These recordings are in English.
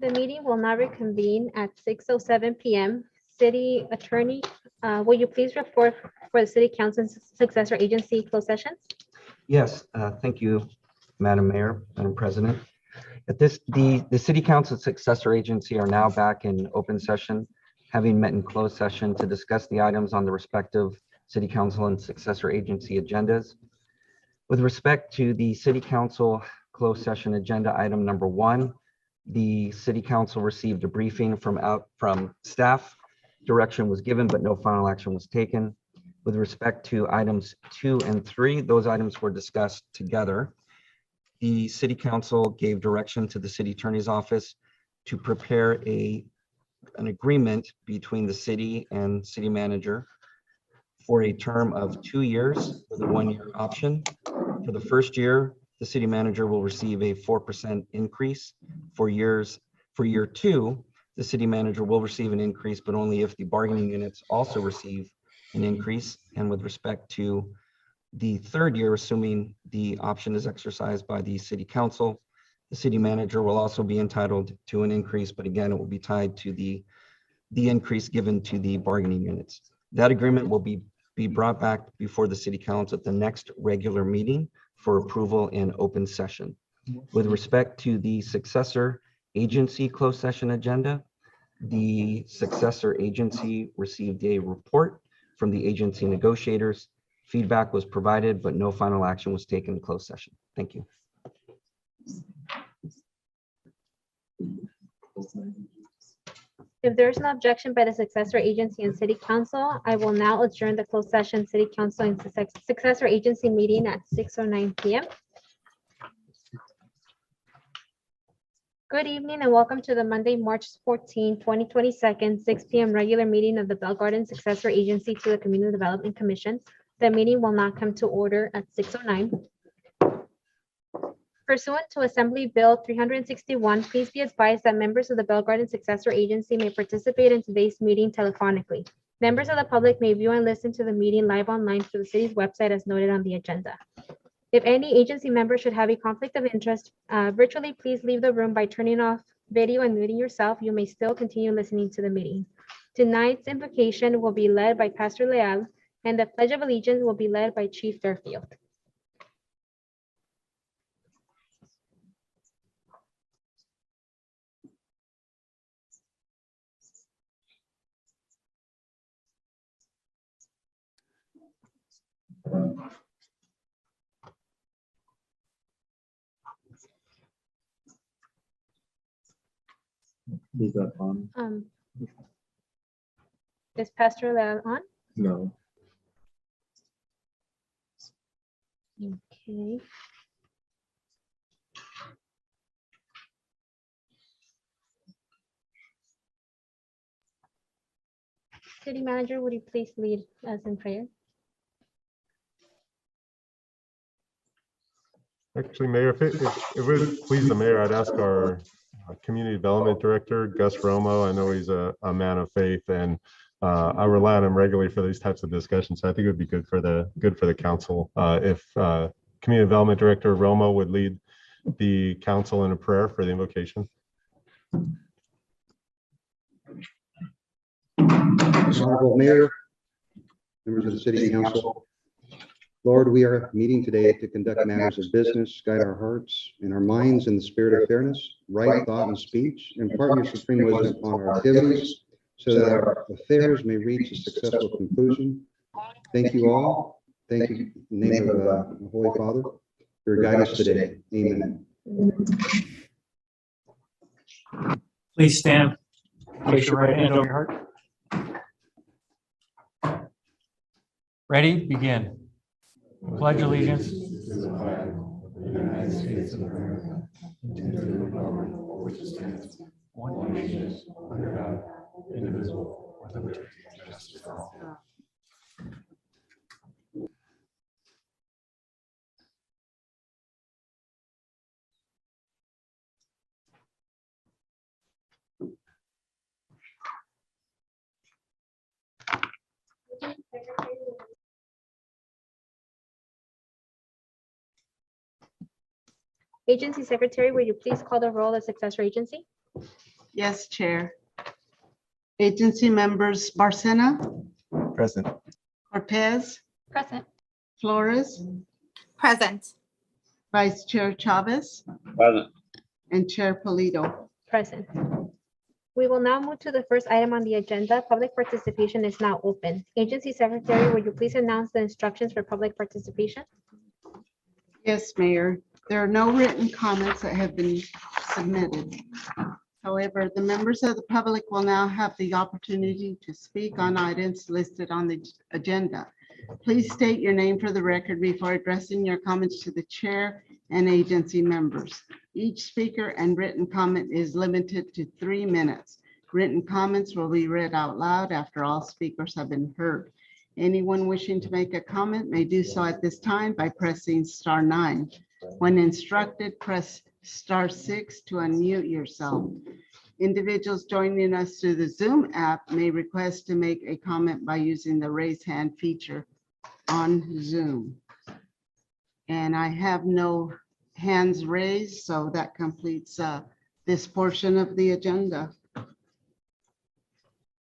The meeting will now reconvene at 6:07 p.m. City Attorney, will you please report for the City Council's successor agency closed sessions? Yes, thank you, Madam Mayor, Madam President. At this, the City Council successor agency are now back in open session, having met in closed session to discuss the items on the respective City Council and successor agency agendas. With respect to the City Council closed session agenda item number 1, the City Council received a briefing from staff. Direction was given, but no final action was taken. With respect to items 2 and 3, those items were discussed together. The City Council gave direction to the City Attorney's Office to prepare an agreement between the city and city manager for a term of 2 years with a 1-year option. For the first year, the city manager will receive a 4% increase. For year 2, the city manager will receive an increase, but only if the bargaining units also receive an increase. And with respect to the third year, assuming the option is exercised by the City Council, the city manager will also be entitled to an increase, but again, it will be tied to the increase given to the bargaining units. That agreement will be brought back before the City Council at the next regular meeting for approval in open session. With respect to the successor agency closed session agenda, the successor agency received a report from the agency negotiators. Feedback was provided, but no final action was taken in closed session. Thank you. If there is no objection by the successor agency and City Council, I will now adjourn the closed session City Council and successor agency meeting at 6:09 p.m. Good evening and welcome to the Monday, March 14, 2022, 6 p.m. regular meeting of the Bell Garden Successor Agency to the Community Development Commission. The meeting will not come to order at 6:09. Pursuant to Assembly Bill 361, please be advised that members of the Bell Garden Successor Agency may participate in today's meeting telephonically. Members of the public may view and listen to the meeting live online through the city's website as noted on the agenda. If any agency member should have a conflict of interest, virtually, please leave the room by turning off video and muting yourself. You may still continue listening to the meeting. Tonight's invocation will be led by Pastor Leal, and the Pledge of Allegiance will be led by Chief Fairfield. Is that on? Is Pastor Leal on? No. Okay. City Manager, would you please lead us in prayer? Actually, Mayor, if it would please the mayor, I'd ask our Community Development Director, Gus Romo. I know he's a man of faith, and I rely on him regularly for these types of discussions. So I think it would be good for the council if Community Development Director Romo would lead the council in a prayer for the invocation. Honorable Mayor, members of the City Council, Lord, we are meeting today to conduct matters of business, guide our hearts and our minds in the spirit of fairness, right thought and speech, impart your supreme wisdom upon our activities so that our affairs may reach a successful conclusion. Thank you all. Thank you in the name of the Holy Father for your guidance today. Amen. Please stand. Place your right hand over your heart. Ready? Begin. Pledge allegiance to the flag of the United States of America and to the republic for which it stands, one nation, under God, indivisible, with liberty and justice for all. Agency Secretary, will you please call the roll of successor agency? Yes, Chair. Agency members Barcena, Present. Cortez, Present. Flores, Present. Vice Chair Chavez, Present. and Chair Polito. Present. We will now move to the first item on the agenda. Public participation is now open. Agency Secretary, would you please announce the instructions for public participation? Yes, Mayor. There are no written comments that have been submitted. However, the members of the public will now have the opportunity to speak on items listed on the agenda. Please state your name for the record before addressing your comments to the chair and agency members. Each speaker and written comment is limited to 3 minutes. Written comments will be read out loud after all speakers have been heard. Anyone wishing to make a comment may do so at this time by pressing *9. When instructed, press *6 to unmute yourself. Individuals joining us through the Zoom app may request to make a comment by using the raise hand feature on Zoom. And I have no hands raised, so that completes this portion of the agenda.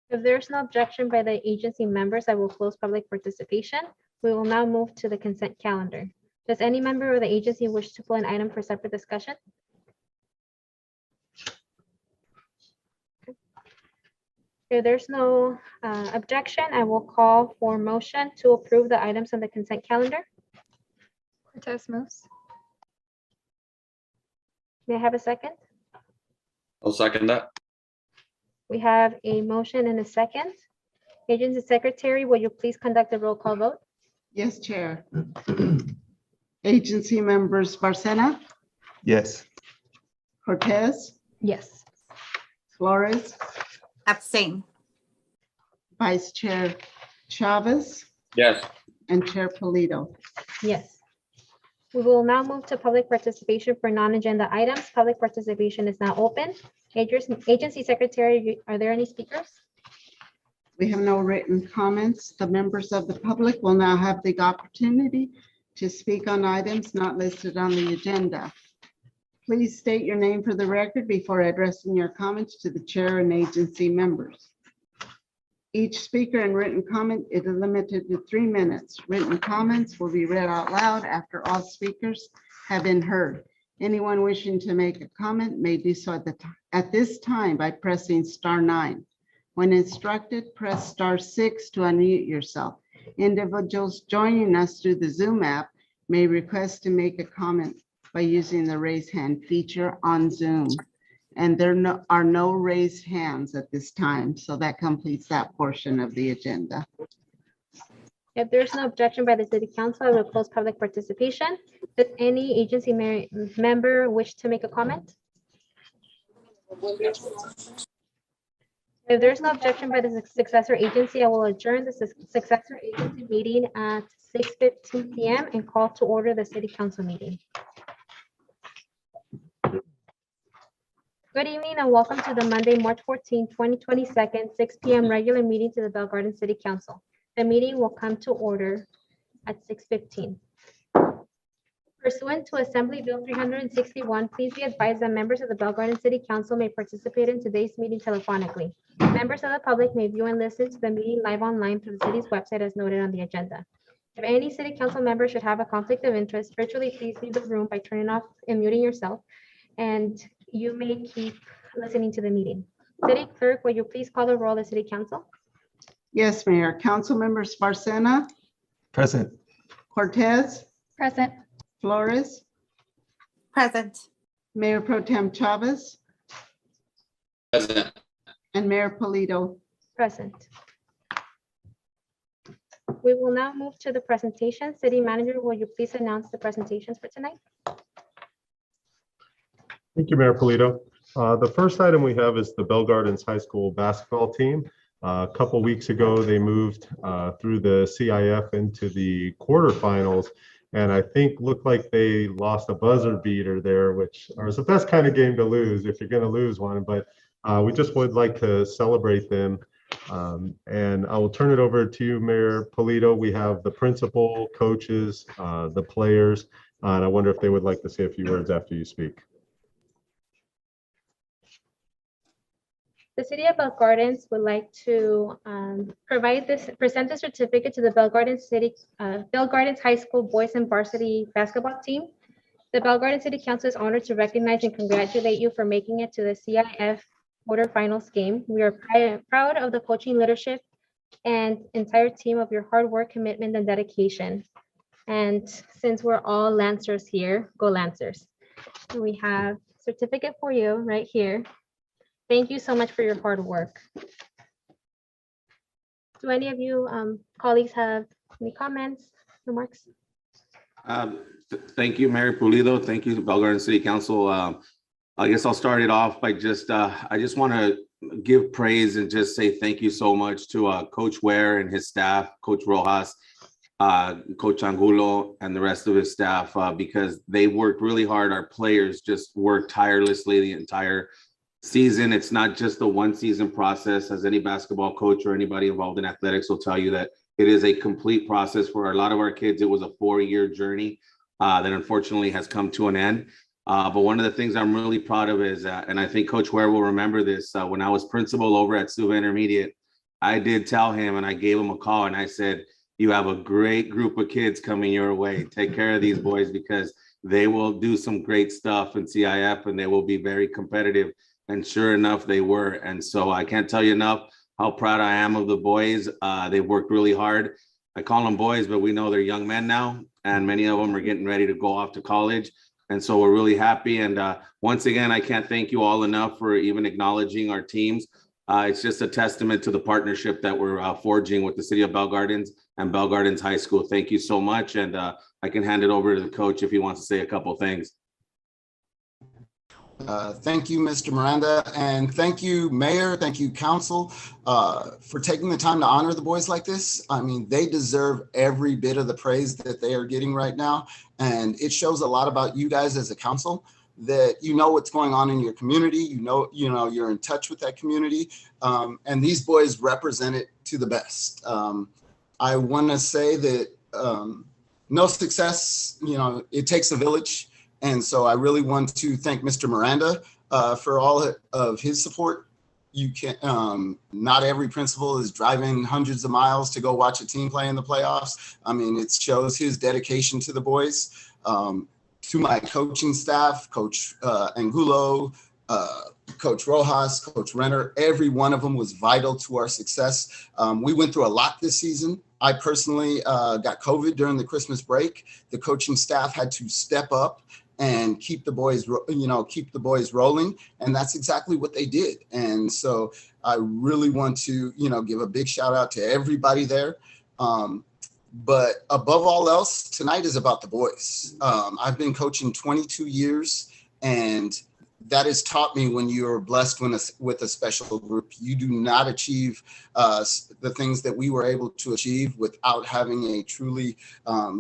If there's no objection by the agency members, I will close public participation. We will now move to the consent calendar. Does any member of the agency wish to pull an item for separate discussion? If there's no objection, I will call for motion to approve the items on the consent calendar. Cortez moves. May I have a second? I'll second that. We have a motion and a second. Agency Secretary, will you please conduct a roll call vote? Yes, Chair. Agency members Barcena, Yes. Cortez, Yes. Flores, Abstain. Vice Chair Chavez, Yes. and Chair Polito. Yes. We will now move to public participation for non-agenda items. Public participation is now open. Agency Secretary, are there any speakers? We have no written comments. The members of the public will now have the opportunity to speak on items not listed on the agenda. Please state your name for the record before addressing your comments to the chair and agency members. Each speaker and written comment is limited to 3 minutes. Written comments will be read out loud after all speakers have been heard. Anyone wishing to make a comment may do so at this time by pressing *9. When instructed, press *6 to unmute yourself. Individuals joining us through the Zoom app may request to make a comment by using the raise hand feature on Zoom. And there are no raised hands at this time, so that completes that portion of the agenda. If there's no objection by the City Council, I will close public participation. Does any agency member wish to make a comment? If there's no objection by the successor agency, I will adjourn the successor agency meeting at 6:15 p.m. and call to order the City Council meeting. Good evening and welcome to the Monday, March 14, 2022, 6 p.m. regular meeting to the Bell Garden City Council. The meeting will come to order at 6:15. Pursuant to Assembly Bill 361, please be advised that members of the Bell Garden City Council may participate in today's meeting telephonically. Members of the public may view and listen to the meeting live online through the city's website as noted on the agenda. If any City Council member should have a conflict of interest, virtually please leave the room by turning off and muting yourself, and you may keep listening to the meeting. City Clerk, will you please call the roll of the City Council? Yes, Mayor. Council members Barcena, Present. Cortez, Present. Flores, Present. Mayor Pro Tem Chavez, Present. and Mayor Polito. Present. We will now move to the presentation. City Manager, will you please announce the presentations for tonight? Thank you, Mayor Polito. The first item we have is the Bell Gardens High School basketball team. A couple weeks ago, they moved through the CIF into the quarterfinals, and I think looked like they lost a buzzer beater there, which is the best kind of game to lose if you're going to lose one. But we just would like to celebrate them. And I will turn it over to you, Mayor Polito. We have the principal, coaches, the players, and I wonder if they would like to say a few words after you speak. The City of Bell Gardens would like to present the certificate to the Bell Gardens Bell Gardens High School Boys and Varsity Basketball Team. The Bell Gardens City Council is honored to recognize and congratulate you for making it to the CIF quarterfinals game. We are proud of the coaching leadership and entire team of your hard work, commitment, and dedication. And since we're all Lancers here, go Lancers. We have a certificate for you right here. Thank you so much for your hard work. Do any of you colleagues have any comments, remarks? Thank you, Mayor Pulido. Thank you, Bell Gardens City Council. I guess I'll start it off by I just want to give praise and just say thank you so much to Coach Ware and his staff, Coach Rojas, Coach Angulo, and the rest of his staff, because they worked really hard. Our players just worked tirelessly the entire season. It's not just a one season process, as any basketball coach or anybody involved in athletics will tell you, that it is a complete process. For a lot of our kids, it was a 4-year journey that unfortunately has come to an end. But one of the things I'm really proud of is, and I think Coach Ware will remember this, when I was principal over at Suva Intermediate, I did tell him, and I gave him a call, and I said, you have a great group of kids coming your way. Take care of these boys, because they will do some great stuff in CIF and they will be very competitive. And sure enough, they were. And so I can't tell you enough how proud I am of the boys. They've worked really hard. I call them boys, but we know they're young men now, and many of them are getting ready to go off to college. And so we're really happy. And once again, I can't thank you all enough for even acknowledging our teams. It's just a testament to the partnership that we're forging with the City of Bell Gardens and Bell Gardens High School. Thank you so much. And I can hand it over to the coach if he wants to say a couple things. Thank you, Mr. Miranda, and thank you, Mayor, thank you, Council, for taking the time to honor the boys like this. I mean, they deserve every bit of the praise that they are getting right now, and it shows a lot about you guys as a council, that you know what's going on in your community, you know you're in touch with that community, and these boys represent it to the best. I want to say that no success, it takes a village. And so I really want to thank Mr. Miranda for all of his support. You can not every principal is driving hundreds of miles to go watch a team play in the playoffs. I mean, it shows his dedication to the boys. To my coaching staff, Coach Angulo, Coach Rojas, Coach Renner, every one of them was vital to our success. We went through a lot this season. I personally got COVID during the Christmas break. The coaching staff had to step up and keep the boys rolling. And that's exactly what they did. And so I really want to, give a big shout out to everybody there. But above all else, tonight is about the boys. I've been coaching 22 years, and that has taught me when you're blessed with a special group, you do not achieve the things that we were able to achieve without having a truly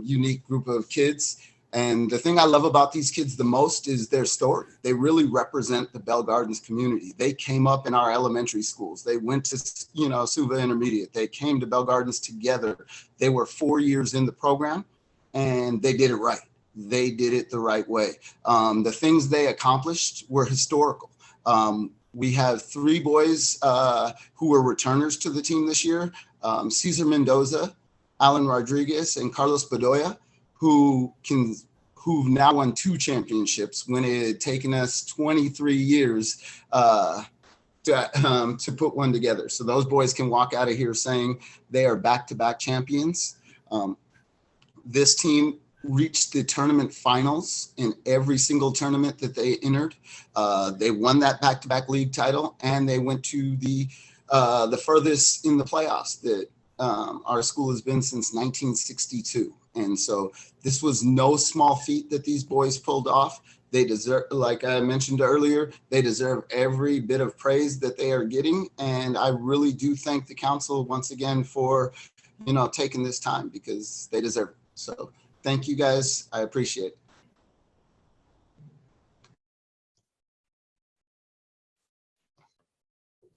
unique group of kids. And the thing I love about these kids the most is their story. They really represent the Bell Gardens community. They came up in our elementary schools. They went to, Suva Intermediate. They came to Bell Gardens together. They were 4 years in the program, and they did it right. They did it the right way. The things they accomplished were historical. We have 3 boys who were returners to the team this year, Cesar Mendoza, Alan Rodriguez, and Carlos Bedoya, who've now won 2 championships when it had taken us 23 years to put one together. So those boys can walk out of here saying they are back-to-back champions. This team reached the tournament finals in every single tournament that they entered. They won that back-to-back league title, and they went to the furthest in the playoffs that our school has been since 1962. And so this was no small feat that these boys pulled off. They deserve, like I mentioned earlier, they deserve every bit of praise that they are getting. And I really do thank the council once again for, taking this time, because they deserve it. So thank you guys. I appreciate it.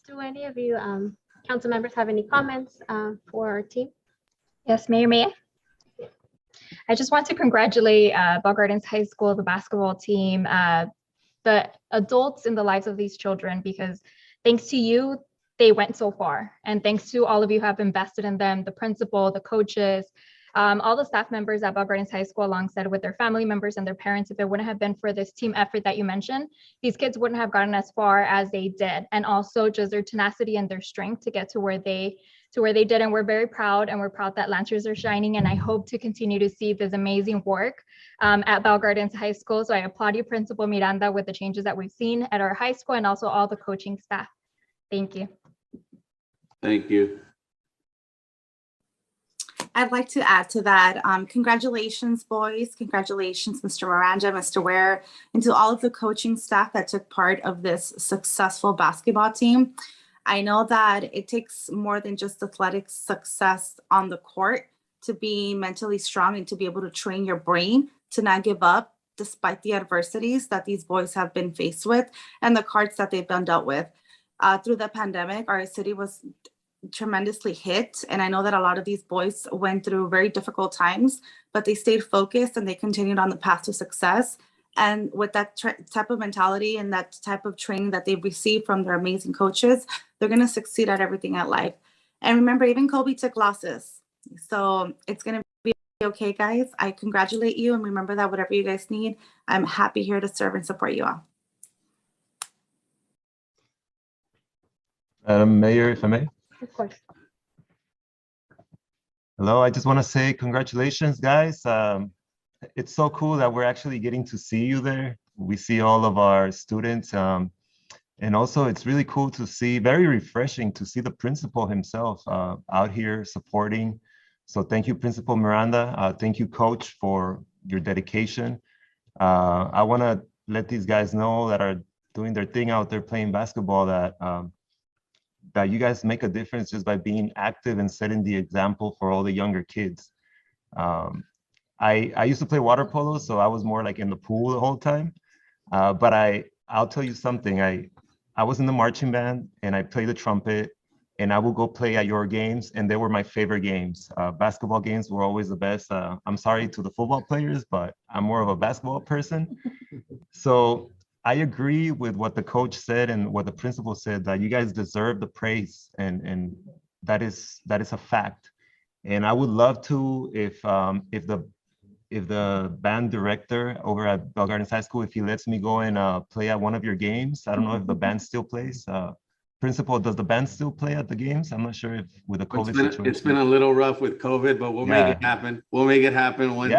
Do any of you council members have any comments for our team? Yes, Mayor, may I? I just want to congratulate Bell Gardens High School, the basketball team, the adults in the lives of these children, because thanks to you, they went so far. And thanks to all of you who have invested in them, the principal, the coaches, all the staff members at Bell Gardens High School, alongside with their family members and their parents. If it wouldn't have been for this team effort that you mentioned, these kids wouldn't have gotten as far as they did. And also just their tenacity and their strength to get to where they did. And we're very proud, and we're proud that Lancers are shining. And I hope to continue to see this amazing work at Bell Gardens High School. So I applaud you, Principal Miranda, with the changes that we've seen at our high school, and also all the coaching staff. Thank you. Thank you. I'd like to add to that. Congratulations, boys. Congratulations, Mr. Miranda, Mr. Ware, and to all of the coaching staff that took part of this successful basketball team. I know that it takes more than just athletic success on the court to be mentally strong and to be able to train your brain to not give up despite the adversities that these boys have been faced with and the cards that they've been dealt with. Through the pandemic, our city was tremendously hit. And I know that a lot of these boys went through very difficult times, but they stayed focused and they continued on the path to success. And with that type of mentality and that type of training that they've received from their amazing coaches, they're going to succeed at everything at life. And remember, even Kobe took losses. So it's going to be okay, guys. I congratulate you. And remember that whatever you guys need, I'm happy here to serve and support you all. Madam Mayor, if I may. Of course. Hello, I just want to say congratulations, guys. It's so cool that we're actually getting to see you there. We see all of our students. And also it's really cool to see, very refreshing to see the principal himself out here supporting. So thank you, Principal Miranda. Thank you, Coach, for your dedication. I want to let these guys know that are doing their thing out there playing basketball that you guys make a difference just by being active and setting the example for all the younger kids. I used to play water polo, so I was more like in the pool the whole time. But I'll tell you something. I was in the marching band and I played the trumpet, and I would go play at your games, and they were my favorite games. Basketball games were always the best. I'm sorry to the football players, but I'm more of a basketball person. So I agree with what the coach said and what the principal said, that you guys deserve the praise, and that is a fact. And I would love to, if the band director over at Bell Gardens High School, if he lets me go and play at one of your games. I don't know if the band still plays. Principal, does the band still play at the games? I'm not sure if with the COVID situation. It's been a little rough with COVID, but we'll make it happen. We'll make it happen once.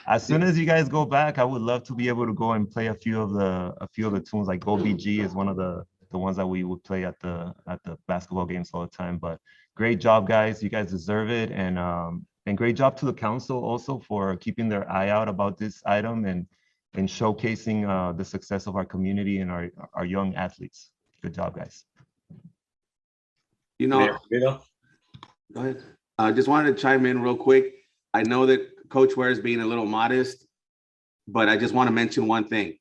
As soon as you guys go back, I would love to be able to go and play a few of the tunes. Like Go BG is one of the ones that we would play at the basketball games all the time. But great job, guys. You guys deserve it, and great job to the council also for keeping their eye out about this item and showcasing the success of our community and our young athletes. Good job, guys. You know, go ahead. I just wanted to chime in real quick. I know that Coach Ware is being a little modest, but I just want to mention one thing.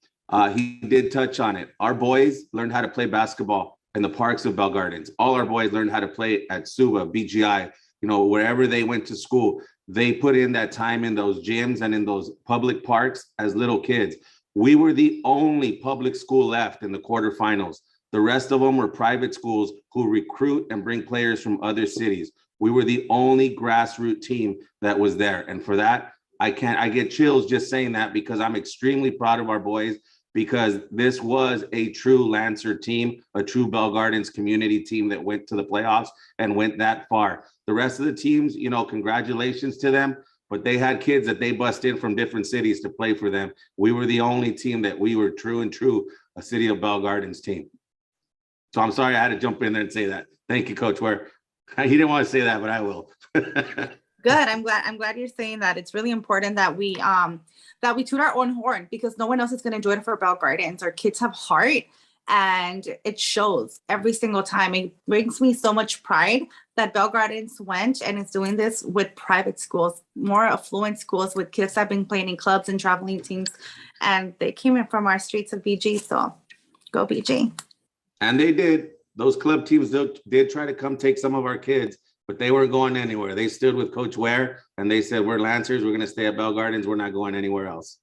He did touch on it. Our boys learned how to play basketball in the parks of Bell Gardens. All our boys learned how to play at SUBA, BGI, wherever they went to school. They put in that time in those gyms and in those public parks as little kids. We were the only public school left in the quarterfinals. The rest of them were private schools who recruit and bring players from other cities. We were the only grassroots team that was there. And for that, I get chills just saying that, because I'm extremely proud of our boys, because this was a true Lancer team, a true Bell Gardens community team that went to the playoffs and went that far. The rest of the teams, congratulations to them, but they had kids that they bust in from different cities to play for them. We were the only team that we were true, a City of Bell Gardens team. So I'm sorry I had to jump in there and say that. Thank you, Coach Ware. He didn't want to say that, but I will. Good. I'm glad you're saying that. It's really important that we toot our own horn, because no one else is going to do it for Bell Gardens. Our kids have heart, and it shows every single time. It brings me so much pride that Bell Gardens went and is doing this with private schools, more affluent schools, with kids that have been playing in clubs and traveling teams, and they came in from our streets of BG. So go BG. And they did. Those club teams did try to come take some of our kids, but they weren't going anywhere. They stood with Coach Ware and they said, we're Lancers. We're going to stay at Bell Gardens. We're not going anywhere else.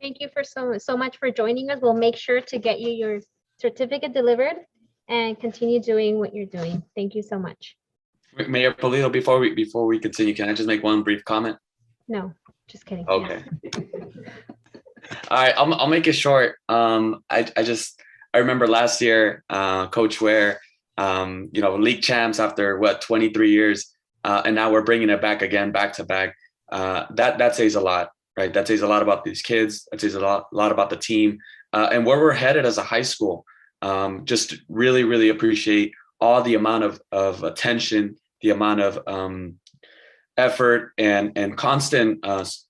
Thank you for so much for joining us. We'll make sure to get you your certificate delivered, and continue doing what you're doing. Thank you so much. Mayor Polito, before we continue, can I just make one brief comment? No, just kidding. Okay. All right, I'll make it short. I remember last year, Coach Ware, league champs after 23 years, and now we're bringing it back again, back to back. That says a lot, right? That says a lot about these kids. That says a lot about the team, and where we're headed as a high school. Just really, really appreciate all the amount of attention, the amount of effort and constant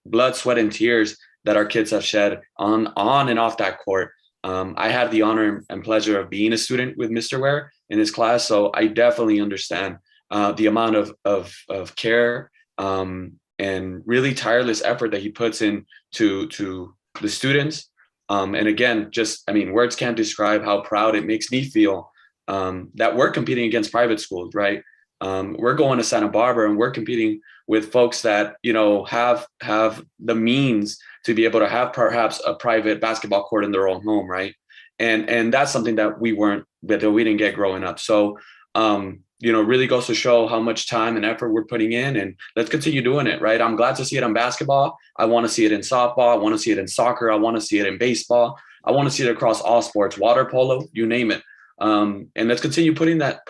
blood, sweat, and tears that our kids have shed on and off that court. I had the honor and pleasure of being a student with Mr. Ware in his class, so I definitely understand the amount of care and really tireless effort that he puts in to the students. And again, words can't describe how proud it makes me feel that we're competing against private schools, right? We're going to Santa Barbara and we're competing with folks that, have the means to be able to have perhaps a private basketball court in their own home, right? And that's something that we didn't get growing up. So, really goes to show how much time and effort we're putting in, and let's continue doing it, right? I'm glad to see it on basketball. I want to see it in softball. I want to see it in soccer. I want to see it in baseball. I want to see it across all sports, water polo, you name it. And let's continue putting that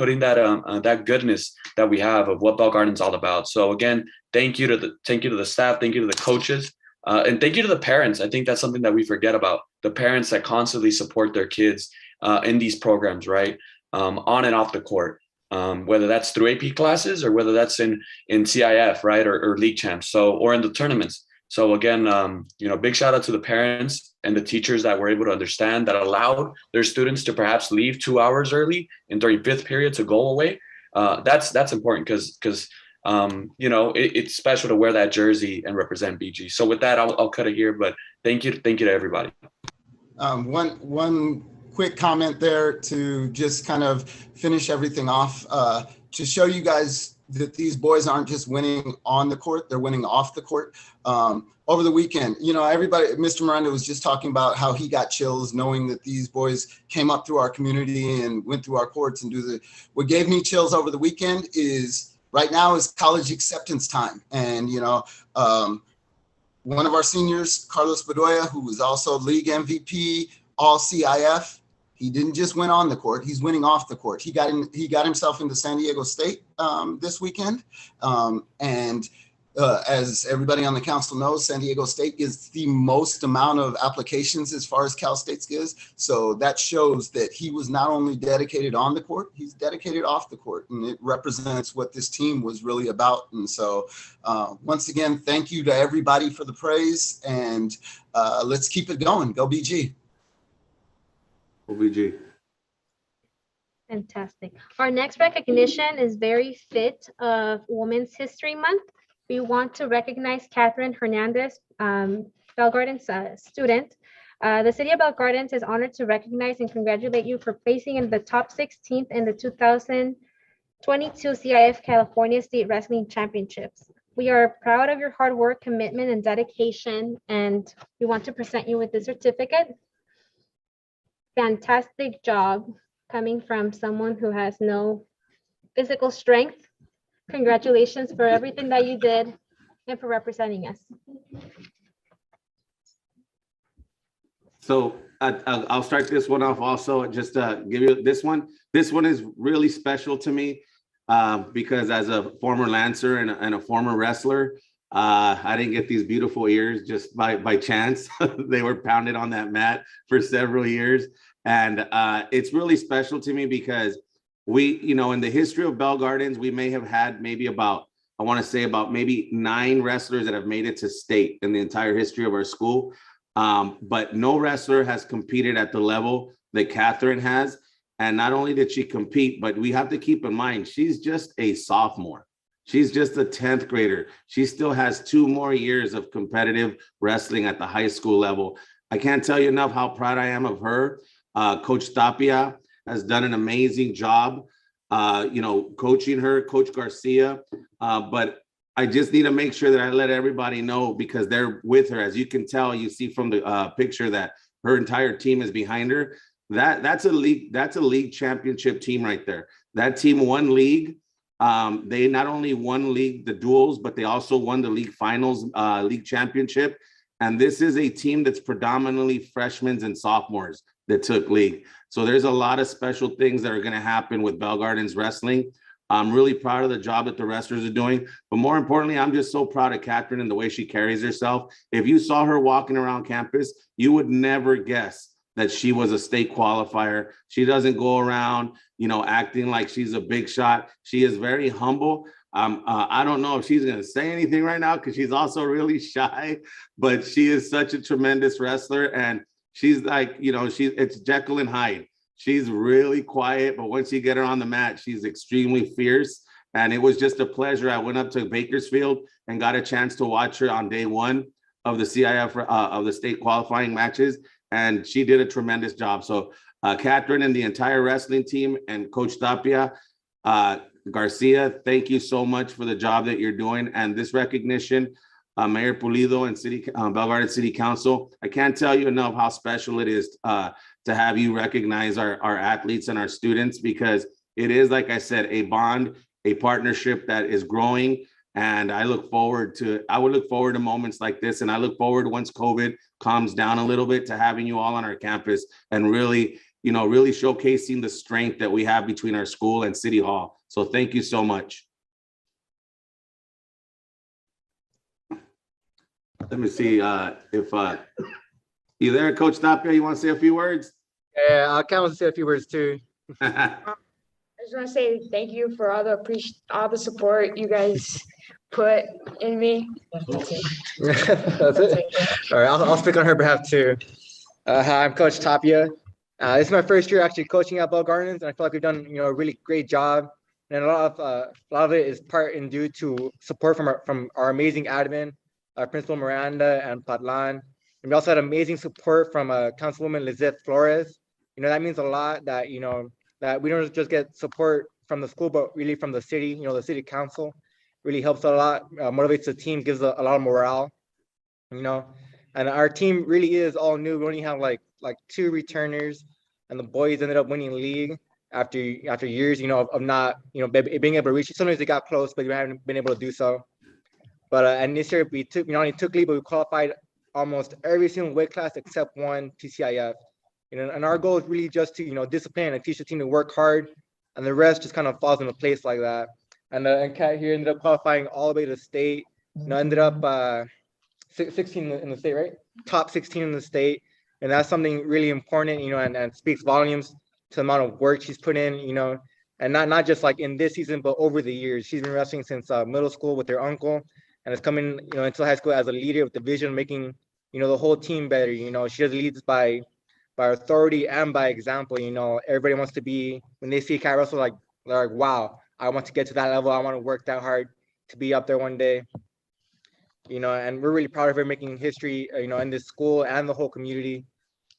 goodness that we have of what Bell Garden's all about. So again, thank you to the staff, thank you to the coaches, and thank you to the parents. I think that's something that we forget about, the parents that constantly support their kids in these programs, right? On and off the court, whether that's through AP classes or whether that's in CIF, right, or league champs, or in the tournaments. So again, big shout out to the parents and the teachers that were able to understand, that allowed their students to perhaps leave 2 hours early and during fifth period to go away. That's important because it's special to wear that jersey and represent BG. So with that, I'll cut it here, but thank you to everybody. One quick comment there to just kind of finish everything off, to show you guys that these boys aren't just winning on the court, they're winning off the court. Over the weekend, everybody, Mr. Miranda was just talking about how he got chills knowing that these boys came up through our community and went through our courts and what gave me chills over the weekend is right now is college acceptance time. And, one of our seniors, Carlos Bedoya, who was also league MVP, all CIF, he didn't just win on the court, he's winning off the court. He got himself into San Diego State this weekend. As everybody on the council knows, San Diego State is the most amount of applications as far as Cal State's goes. So that shows that he was not only dedicated on the court, he's dedicated off the court. And it represents what this team was really about. And so once again, thank you to everybody for the praise, and let's keep it going. Go BG. Go BG. Fantastic. Our next recognition is very fit of Women's History Month. We want to recognize Catherine Hernandez, Bell Gardens student. The City of Bell Gardens is honored to recognize and congratulate you for placing in the top 16th in the 2022 CIF California State Wrestling Championships. We are proud of your hard work, commitment, and dedication, and we want to present you with this certificate. Fantastic job coming from someone who has no physical strength. Congratulations for everything that you did and for representing us. So I'll start this one off also, just to give you this one. This one is really special to me because as a former Lancer and a former wrestler, I didn't get these beautiful ears just by chance. They were pounded on that mat for several years. And it's really special to me because we, in the history of Bell Gardens, we may have had maybe about 9 wrestlers that have made it to state in the entire history of our school. But no wrestler has competed at the level that Catherine has. And not only did she compete, but we have to keep in mind, she's just a sophomore. She's just a 10th grader. She still has 2 more years of competitive wrestling at the high school level. I can't tell you enough how proud I am of her. Coach Tapia has done an amazing job, coaching her, Coach Garcia. But I just need to make sure that I let everybody know because they're with her. As you can tell, you see from the picture that her entire team is behind her. That's a league championship team right there. That team won league. They not only won league, the duels, but they also won the league finals, league championship. And this is a team that's predominantly freshmen and sophomores that took league. So there's a lot of special things that are going to happen with Bell Gardens wrestling. I'm really proud of the job that the wrestlers are doing. But more importantly, I'm just so proud of Catherine and the way she carries herself. If you saw her walking around campus, you would never guess that she was a state qualifier. She doesn't go around, acting like she's a big shot. She is very humble. I don't know if she's going to say anything right now because she's also really shy, but she is such a tremendous wrestler. And she's like, it's Jekyll and Hyde. She's really quiet, but once you get her on the mat, she's extremely fierce. And it was just a pleasure. I went up to Bakersfield and got a chance to watch her on day one of the CIF, of the state qualifying matches. And she did a tremendous job. So Catherine and the entire wrestling team and Coach Tapia, Garcia, thank you so much for the job that you're doing. And this recognition, Mayor Pulido and Bell Gardens City Council, I can't tell you enough how special it is to have you recognize our athletes and our students, because it is, like I said, a bond, a partnership that is growing. And I would look forward to moments like this. And I look forward, once COVID calms down a little bit, to having you all on our campus and really showcasing the strength that we have between our school and City Hall. So thank you so much. Let me see if you there, Coach Tapia, you want to say a few words? Yeah, I kind of want to say a few words too. I just want to say thank you for all the support you guys put in me. That's it. All right, I'll speak on her behalf too. Hi, I'm Coach Tapia. This is my first year actually coaching at Bell Gardens, and I feel like we've done a really great job. And a lot of it is part and due to support from our amazing admin, Principal Miranda and Padlan. And we also had amazing support from Councilwoman Lizette Flores. That means a lot that that we don't just get support from the school, but really from the city. The city council really helps a lot, motivates the team, gives a lot of morale. And our team really is all new. We only have like 2 returners, and the boys ended up winning league after years, of not, being able to reach it. Sometimes they got close, but we haven't been able to do so. But and this year we not only took league, but we qualified almost every single weight class except one TCIF. And our goal is really just to discipline and teach the team to work hard, and the rest just kind of falls into place like that. And Kat here ended up qualifying all the way to state. Ended up 16 in the state, right? Top 16 in the state. And that's something really important, and speaks volumes to the amount of work she's put in, and not just like in this season, but over the years. She's been wrestling since middle school with her uncle, and it's coming, into high school as a leader with the vision, making, the whole team better. She does leads by authority and by example. Everybody wants to be, when they see Kat wrestle, they're like, wow, I want to get to that level. I want to work that hard to be up there one day. And we're really proud of her making history, in this school and the whole community.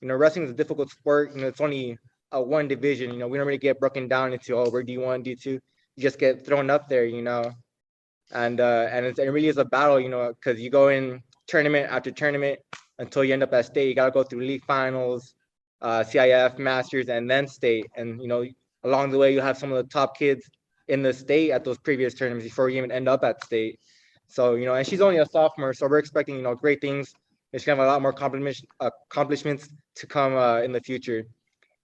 Wrestling is a difficult sport. It's only a one division. We don't really get broken down into, we're D1, D2. You just get thrown up there, and it really is a battle, because you go in tournament after tournament until you end up at state. You got to go through league finals, CIF, masters, and then state. And, along the way, you have some of the top kids in the state at those previous tournaments before you even end up at state. So, and she's only a sophomore, so we're expecting, great things. She's gonna have a lot more accomplishments to come in the future.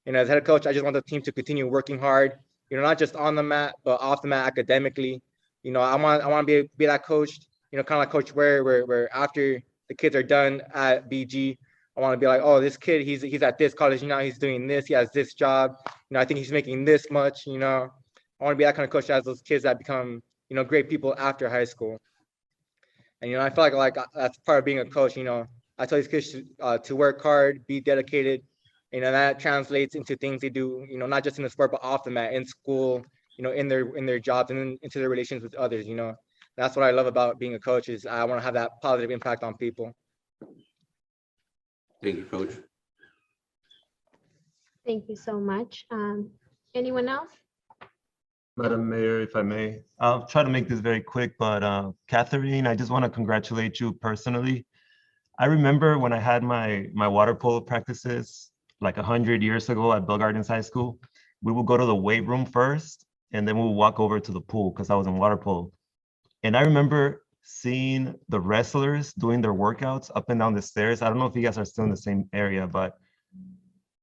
As head coach, I just want the team to continue working hard, not just on the mat, but off the mat academically. I want to be that coach, kind of like Coach where after the kids are done at BG, I want to be like, oh, this kid, he's at this college, he's doing this, he has this job, I think he's making this much, I want to be that kind of coach that has those kids that become, great people after high school. And, I feel like that's part of being a coach. I tell these kids to work hard, be dedicated. That translates into things they do, not just in the sport, but off the mat, in school, in their jobs, and into their relations with others. That's what I love about being a coach, is I want to have that positive impact on people. Thank you, Coach. Thank you so much. Anyone else? Madam Mayor, if I may, I'll try to make this very quick, but Catherine, I just want to congratulate you personally. I remember when I had my water polo practices, like 100 years ago at Bell Gardens High School, we would go to the weight room first, and then we would walk over to the pool because I was in water polo. And I remember seeing the wrestlers doing their workouts up and down the stairs. I don't know if you guys are still in the same area, but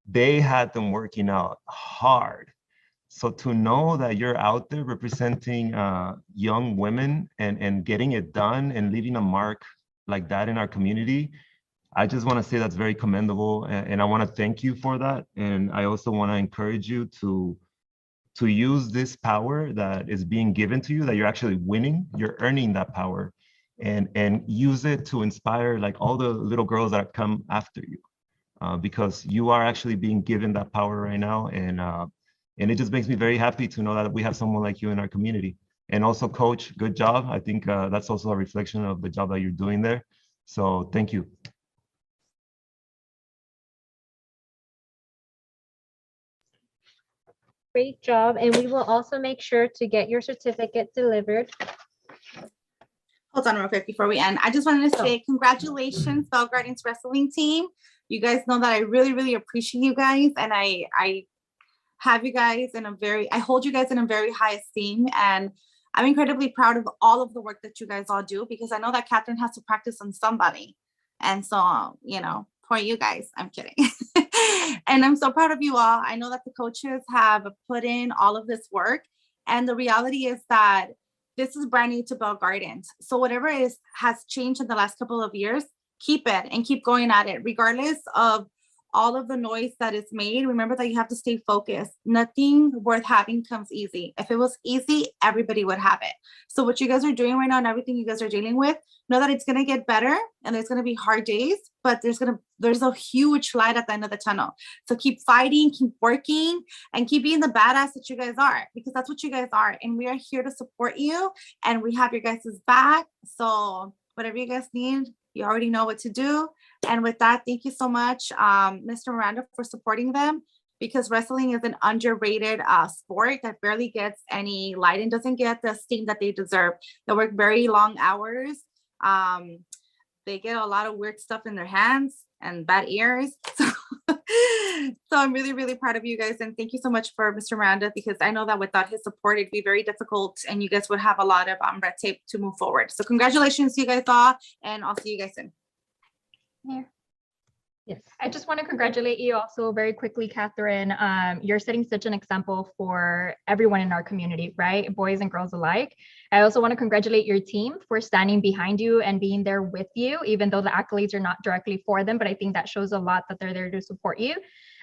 they had them working out hard. So to know that you're out there representing young women and getting it done and leaving a mark like that in our community, I just want to say that's very commendable. And I want to thank you for that. And I also want to encourage you to use this power that is being given to you, that you're actually winning, you're earning that power, and use it to inspire like all the little girls that come after you, because you are actually being given that power right now. And it just makes me very happy to know that we have someone like you in our community. And also, Coach, good job. I think that's also a reflection of the job that you're doing there. So thank you. Great job. And we will also make sure to get your certificate delivered. Hold on real quick before we end. I just wanted to say congratulations, Bell Gardens wrestling team. You guys know that I really, really appreciate you guys. And I have you guys in I hold you guys in a very high esteem. And I'm incredibly proud of all of the work that you guys all do, because I know that Catherine has to practice on somebody. And so, you know, for you guys, I'm kidding. And I'm so proud of you all. I know that the coaches have put in all of this work. And the reality is that this is brand new to Bell Gardens. So whatever has changed in the last couple of years, keep it and keep going at it, regardless of all of the noise that is made. Remember that you have to stay focused. Nothing worth having comes easy. If it was easy, everybody would have it. So what you guys are doing right now and everything you guys are dealing with, know that it's going to get better, and there's going to be hard days, but there's a huge light at the end of the tunnel. So keep fighting, keep working, and keep being the badass that you guys are, because that's what you guys are. And we are here to support you, and we have your guys' back. So whatever you guys need, you already know what to do. And with that, thank you so much, Mr. Miranda, for supporting them, because wrestling is an underrated sport that barely gets any light and doesn't get the esteem that they deserve. They work very long hours. They get a lot of weird stuff in their hands and bad ears. So I'm really, really proud of you guys. And thank you so much for Mr. Miranda, because I know that without his support, it'd be very difficult and you guys would have a lot of red tape to move forward. So congratulations to you guys all, and I'll see you guys soon. Yeah. Yes, I just want to congratulate you also very quickly, Catherine. You're setting such an example for everyone in our community, right? Boys and girls alike. I also want to congratulate your team for standing behind you and being there with you, even though the accolades are not directly for them, but I think that shows a lot that they're there to support you.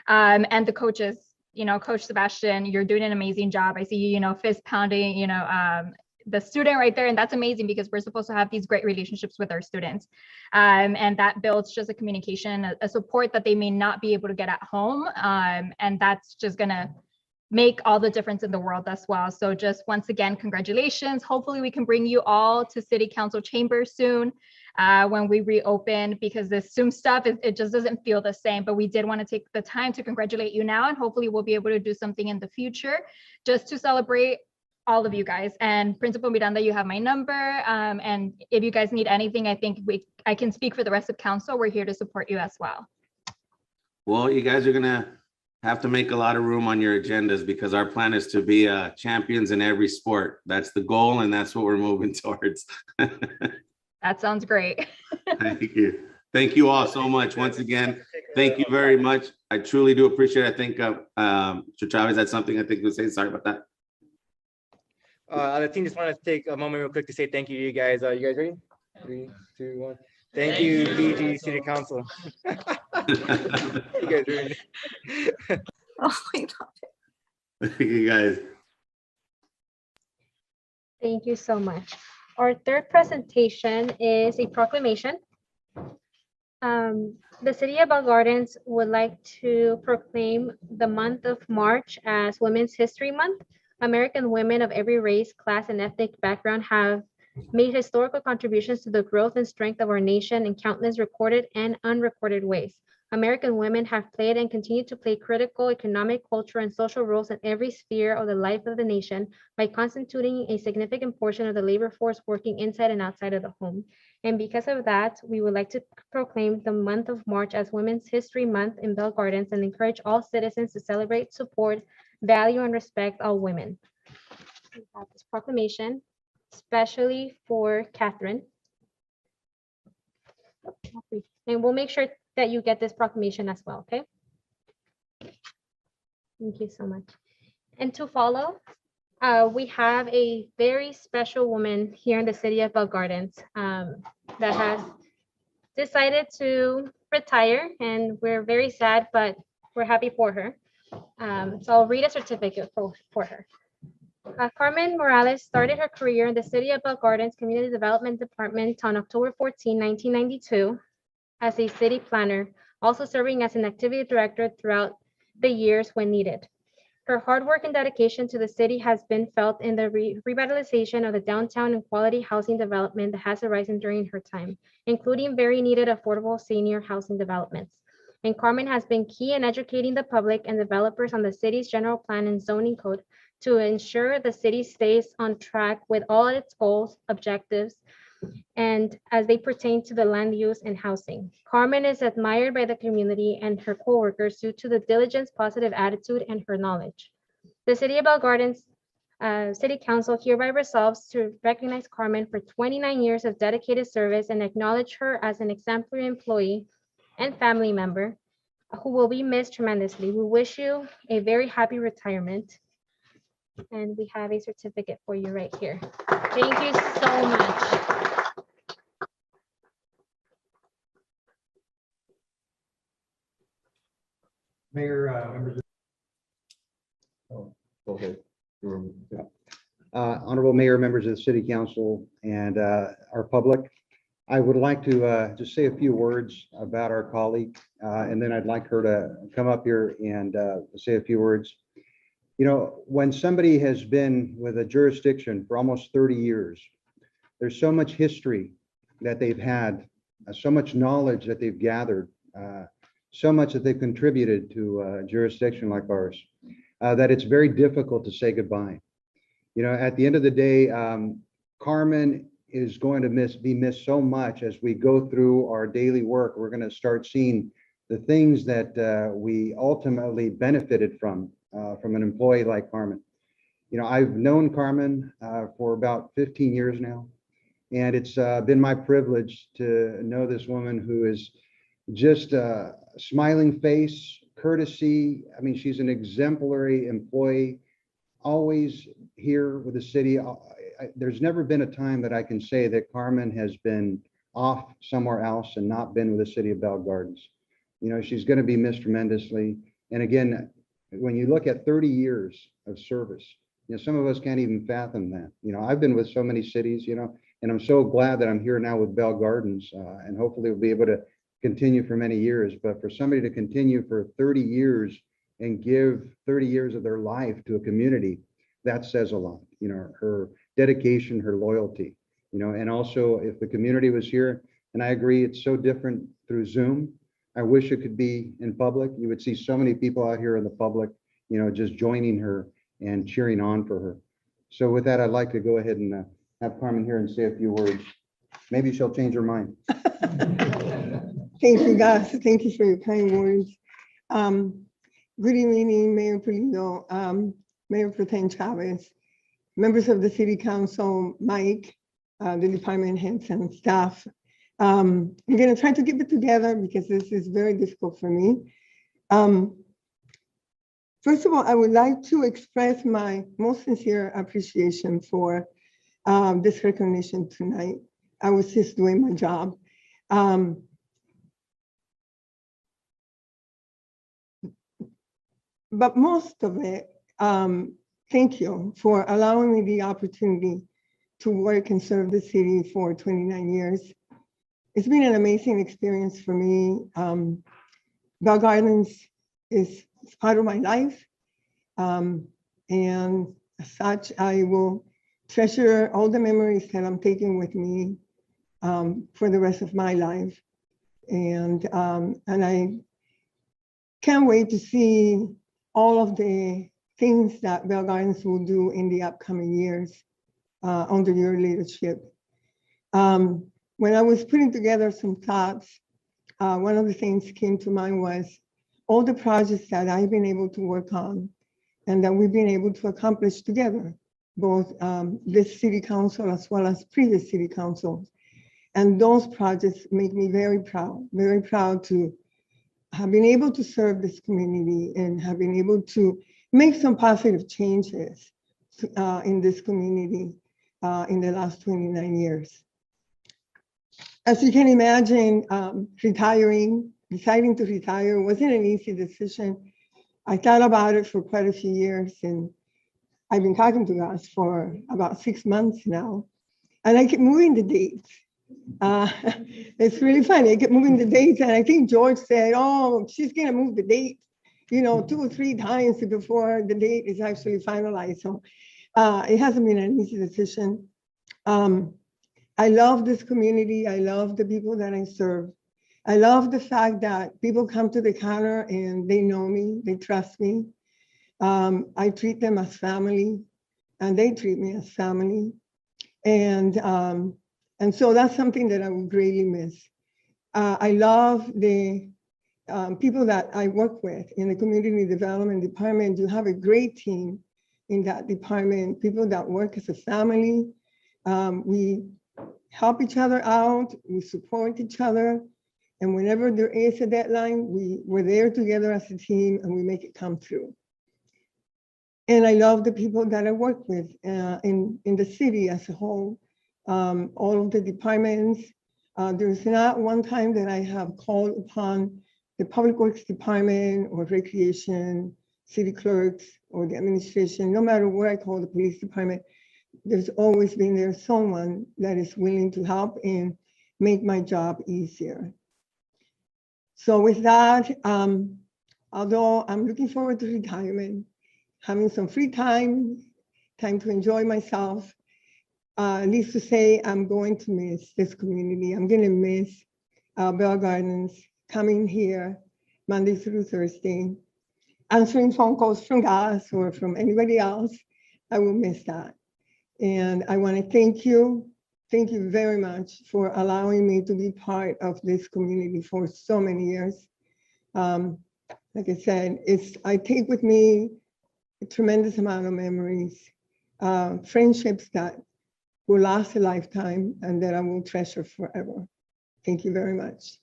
And the coaches, you know, Coach Sebastian, you're doing an amazing job. I see you, you know, fist pounding, you know, the student right there. And that's amazing, because we're supposed to have these great relationships with our students. And that builds just a communication, a support that they may not be able to get at home. And that's just gonna make all the difference in the world as well. So just once again, congratulations. Hopefully we can bring you all to City Council chambers soon when we reopen, because this Zoom stuff, it just doesn't feel the same. But we did want to take the time to congratulate you now, and hopefully we'll be able to do something in the future just to celebrate all of you guys. And Principal Miranda, you have my number. And if you guys need anything, I think I can speak for the rest of council. We're here to support you as well. Well, you guys are gonna have to make a lot of room on your agendas, because our plan is to be champions in every sport. That's the goal, and that's what we're moving towards. That sounds great. Thank you. Thank you all so much. Once again, thank you very much. I truly do appreciate it. I think Mr. Chavez had something I think he was saying. Sorry about that. The team just wanted to take a moment real quick to say thank you to you guys. You guys ready? 3, 2, 1. Thank you, BG City Council. You guys ready? Oh my God. Thank you guys. Thank you so much. Our third presentation is a proclamation. The City of Bell Gardens would like to proclaim the month of March as Women's History Month. American women of every race, class, and ethnic background have made historical contributions to the growth and strength of our nation in countless recorded and unrecorded ways. American women have played and continue to play critical economic, cultural, and social roles in every sphere of the life of the nation by constituting a significant portion of the labor force working inside and outside of the home. And because of that, we would like to proclaim the month of March as Women's History Month in Bell Gardens and encourage all citizens to celebrate, support, value, and respect all women. We have this proclamation, especially for Catherine. And we'll make sure that you get this proclamation as well, okay? Thank you so much. And to follow, we have a very special woman here in the city of Bell Gardens that has decided to retire, and we're very sad, but we're happy for her. So I'll read a certificate for her. Carmen Morales started her career in the City of Bell Gardens Community Development Department on October 14, 1992, as a city planner, also serving as an activity director throughout the years when needed. Her hard work and dedication to the city has been felt in the revitalization of the downtown and quality housing development that has arisen during her time, including very needed affordable senior housing developments. And Carmen has been key in educating the public and developers on the city's general plan and zoning code to ensure the city stays on track with all its goals, objectives, and as they pertain to the land use and housing. Carmen is admired by the community and her coworkers due to the diligence, positive attitude, and her knowledge. The City of Bell Gardens City Council hereby resolves to recognize Carmen for 29 years of dedicated service and acknowledge her as an exemplary employee and family member who will be missed tremendously. We wish you a very happy retirement. And we have a certificate for you right here. Thank you so much. Mayor, members. Go ahead. Honorable Mayor, members of the City Council, and our public, I would like to just say a few words about our colleague, and then I'd like her to come up here and say a few words. You know, when somebody has been with a jurisdiction for almost 30 years, there's so much history that they've had, so much knowledge that they've gathered, so much that they've contributed to a jurisdiction like ours, that it's very difficult to say goodbye. You know, at the end of the day, Carmen is going to be missed so much as we go through our daily work. We're going to start seeing the things that we ultimately benefited from an employee like Carmen. You know, I've known Carmen for about 15 years now, and it's been my privilege to know this woman who is just a smiling face, courtesy. I mean, she's an exemplary employee, always here with the city. There's never been a time that I can say that Carmen has been off somewhere else and not been with the City of Bell Gardens. You know, she's going to be missed tremendously. And again, when you look at 30 years of service, you know, some of us can't even fathom that. You know, I've been with so many cities, you know, and I'm so glad that I'm here now with Bell Gardens, and hopefully we'll be able to continue for many years. But for somebody to continue for 30 years and give 30 years of their life to a community, that says a lot. You know, her dedication, her loyalty, you know, and also if the community was here, and I agree, it's so different through Zoom. I wish it could be in public. You would see so many people out here in the public, you know, just joining her and cheering on for her. So with that, I'd like to go ahead and have Carmen here and say a few words. Maybe she'll change her mind. Thank you, guys. Thank you for your kind words. Good evening, Mayor Pulido, Mayor Pro Tem Chavez, members of the City Council, Mike, the department heads and staff. I'm going to try to keep it together because this is very difficult for me. First of all, I would like to express my most sincere appreciation for this recognition tonight. I was just doing my job. But most of it, thank you for allowing me the opportunity to work and serve the city for 29 years. It's been an amazing experience for me. Bell Gardens is part of my life. And as such, I will treasure all the memories that I'm taking with me for the rest of my life. And I can't wait to see all of the things that Bell Gardens will do in the upcoming years under your leadership. When I was putting together some thoughts, one of the things came to mind was all the projects that I've been able to work on and that we've been able to accomplish together, both this city council as well as previous city councils. And those projects make me very proud to have been able to serve this community and have been able to make some positive changes in this community in the last 29 years. As you can imagine, deciding to retire wasn't an easy decision. I thought about it for quite a few years, and I've been talking to Gus for about 6 months now, and I keep moving the dates. It's really funny. I kept moving the dates, and I think George said, "Oh, she's gonna move the date, 2 or 3 times before the date is actually finalized." So it hasn't been an easy decision. I love this community. I love the people that I serve. I love the fact that people come to the counter and they know me, they trust me. I treat them as family, and they treat me as family. And so that's something that I would greatly miss. I love the people that I work with in the community development department. You have a great team in that department, people that work as a family. We help each other out, we support each other. And whenever there is a deadline, we're there together as a team and we make it come through. And I love the people that I work with in the city as a whole, all of the departments. There's not one time that I have called upon the Public Works Department or Recreation, city clerks, or the administration, no matter where I call the police department, there's always been there someone that is willing to help and make my job easier. So with that, although I'm looking forward to retirement, having some free time to enjoy myself, needs to say I'm going to miss this community. I'm gonna miss Bell Gardens, coming here Monday through Thursday, answering phone calls from Gus or from anybody else. I will miss that. And I wanna thank you very much for allowing me to be part of this community for so many years. Like I said, I take with me a tremendous amount of memories, friendships that will last a lifetime and that I will treasure forever. Thank you very much.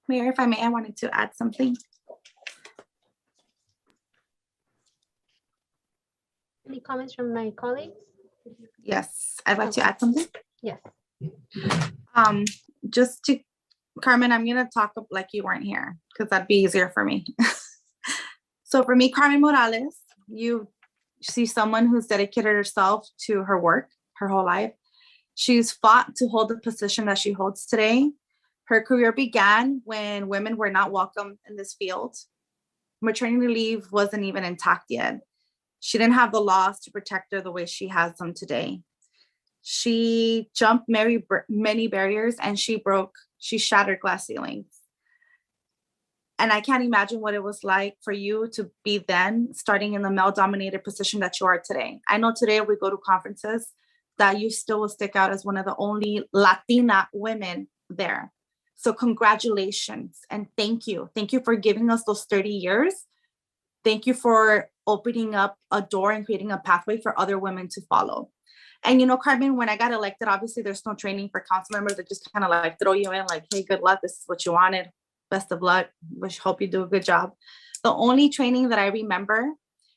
Mayor, if I may, I wanted to add something. Any comments from my colleagues? Yes, I'd like to add something. Yes. Just to, Carmen, I'm gonna talk like you weren't here because that'd be easier for me. So for me, Carmen Morales, you see someone who's dedicated herself to her work her whole life. She's fought to hold the position that she holds today. Her career began when women were not welcome in this field. Maternity leave wasn't even intact yet. She didn't have the laws to protect her the way she has them today. She jumped many barriers and she shattered glass ceilings. And I can't imagine what it was like for you to be then starting in the male-dominated position that you are today. I know today we go to conferences that you still will stick out as one of the only Latina women there. So congratulations and thank you. Thank you for giving us those 30 years. Thank you for opening up a door and creating a pathway for other women to follow. And Carmen, when I got elected, obviously there's no training for council members that just kind of like throw you in like, hey, good luck. This is what you wanted. Best of luck. Hope you do a good job. The only training that I remember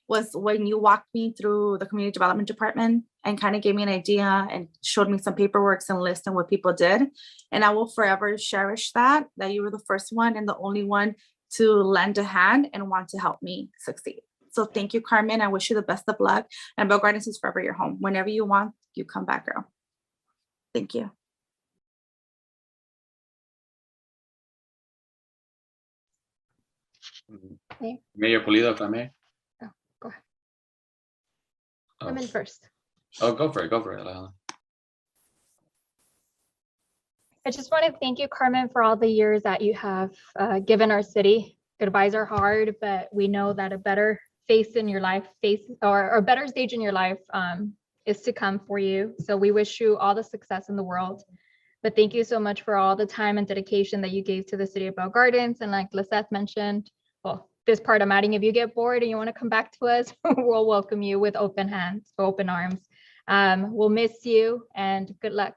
was when you walked me through the community development department and kind of gave me an idea and showed me some paperwork and lists and what people did. And I will forever cherish that you were the first one and the only one to lend a hand and want to help me succeed. So thank you, Carmen. I wish you the best of luck. And Bell Gardens is forever your home. Whenever you want, you come back, girl. Thank you. Okay. Mayor Pulido, if I may. Oh, go ahead. I'm in first. Oh, go for it, Alejandra. I just want to thank you, Carmen, for all the years that you have given our city. Goodbyes are hard, but we know that a better face in your life, or a better stage in your life is to come for you. So we wish you all the success in the world. But thank you so much for all the time and dedication that you gave to the city of Bell Gardens. And like Lisette mentioned, well, this part I'm adding, if you get bored and you want to come back to us, we'll welcome you with open hands, open arms. We'll miss you and good luck.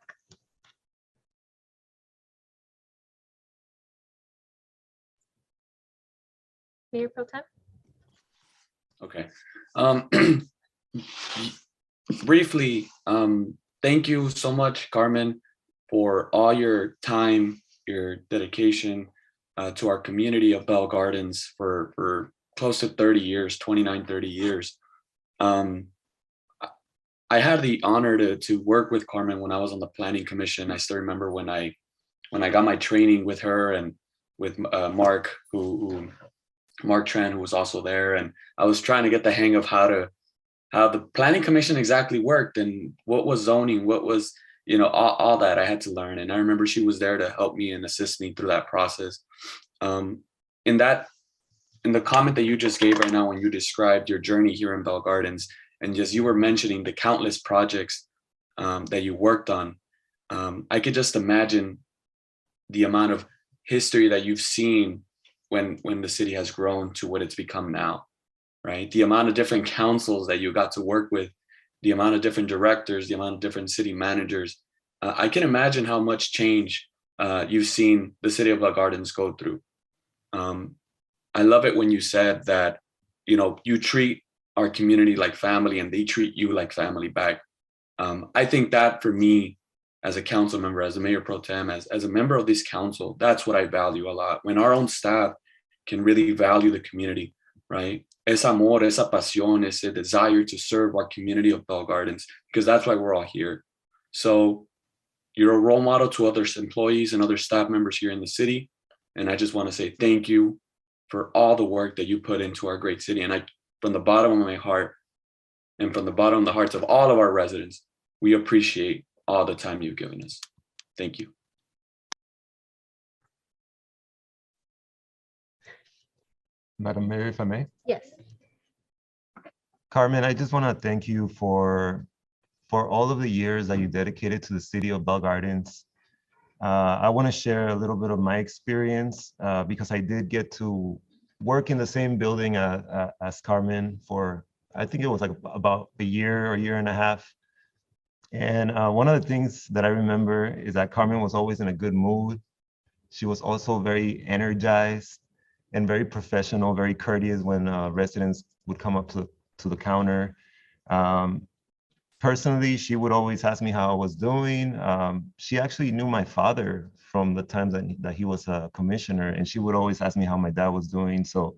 Mayor Pro Tem? Okay. Briefly, thank you so much, Carmen, for all your time, your dedication to our community of Bell Gardens for close to 30 years, 29, 30 years. I had the honor to work with Carmen when I was on the Planning Commission. I still remember when I got my training with her and with Mark, Mark Tran, who was also there, and I was trying to get the hang of how the Planning Commission exactly worked and what was zoning, what was, all that I had to learn. And I remember she was there to help me and assist me through that process. In the comment that you just gave right now, when you described your journey here in Bell Gardens, and just you were mentioning the countless projects that you worked on, I could just imagine the amount of history that you've seen when the city has grown to what it's become now, right? The amount of different councils that you got to work with, the amount of different directors, the amount of different city managers. I can imagine how much change you've seen the city of Bell Gardens go through. I love it when you said that, you treat our community like family and they treat you like family back. I think that for me, as a council member, as a mayor pro tem, as a member of this council, that's what I value a lot. When our own staff can really value the community, right? Ese amor, esa pasión, ese desire to serve our community of Bell Gardens, because that's why we're all here. So you're a role model to other employees and other staff members here in the city. And I just want to say thank you for all the work that you put into our great city. And from the bottom of my heart and from the bottom of the hearts of all of our residents, we appreciate all the time you've given us. Thank you. Madam Mayor, if I may. Yes. Carmen, I just want to thank you for all of the years that you dedicated to the city of Bell Gardens. I want to share a little bit of my experience because I did get to work in the same building as Carmen for, I think it was like about a year or year and a half. And one of the things that I remember is that Carmen was always in a good mood. She was also very energized and very professional, very courteous when residents would come up to the counter. Personally, she would always ask me how I was doing. She actually knew my father from the times that he was a commissioner, and she would always ask me how my dad was doing. So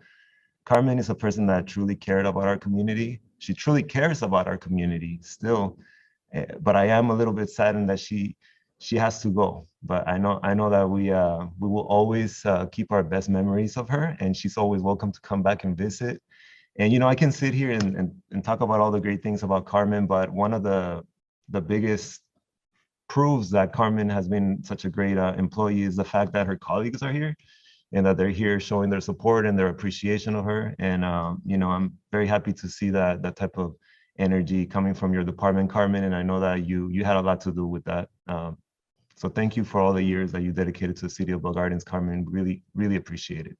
Carmen is a person that truly cared about our community. She truly cares about our community still. But I am a little bit saddened that she has to go. But I know that we will always keep our best memories of her, and she's always welcome to come back and visit. And I can sit here and talk about all the great things about Carmen, but one of the biggest proofs that Carmen has been such a great employee is the fact that her colleagues are here and that they're here showing their support and their appreciation of her. And I'm very happy to see that type of energy coming from your department, Carmen, and I know that you had a lot to do with that. So thank you for all the years that you dedicated to the city of Bell Gardens, Carmen. Really, really appreciate it.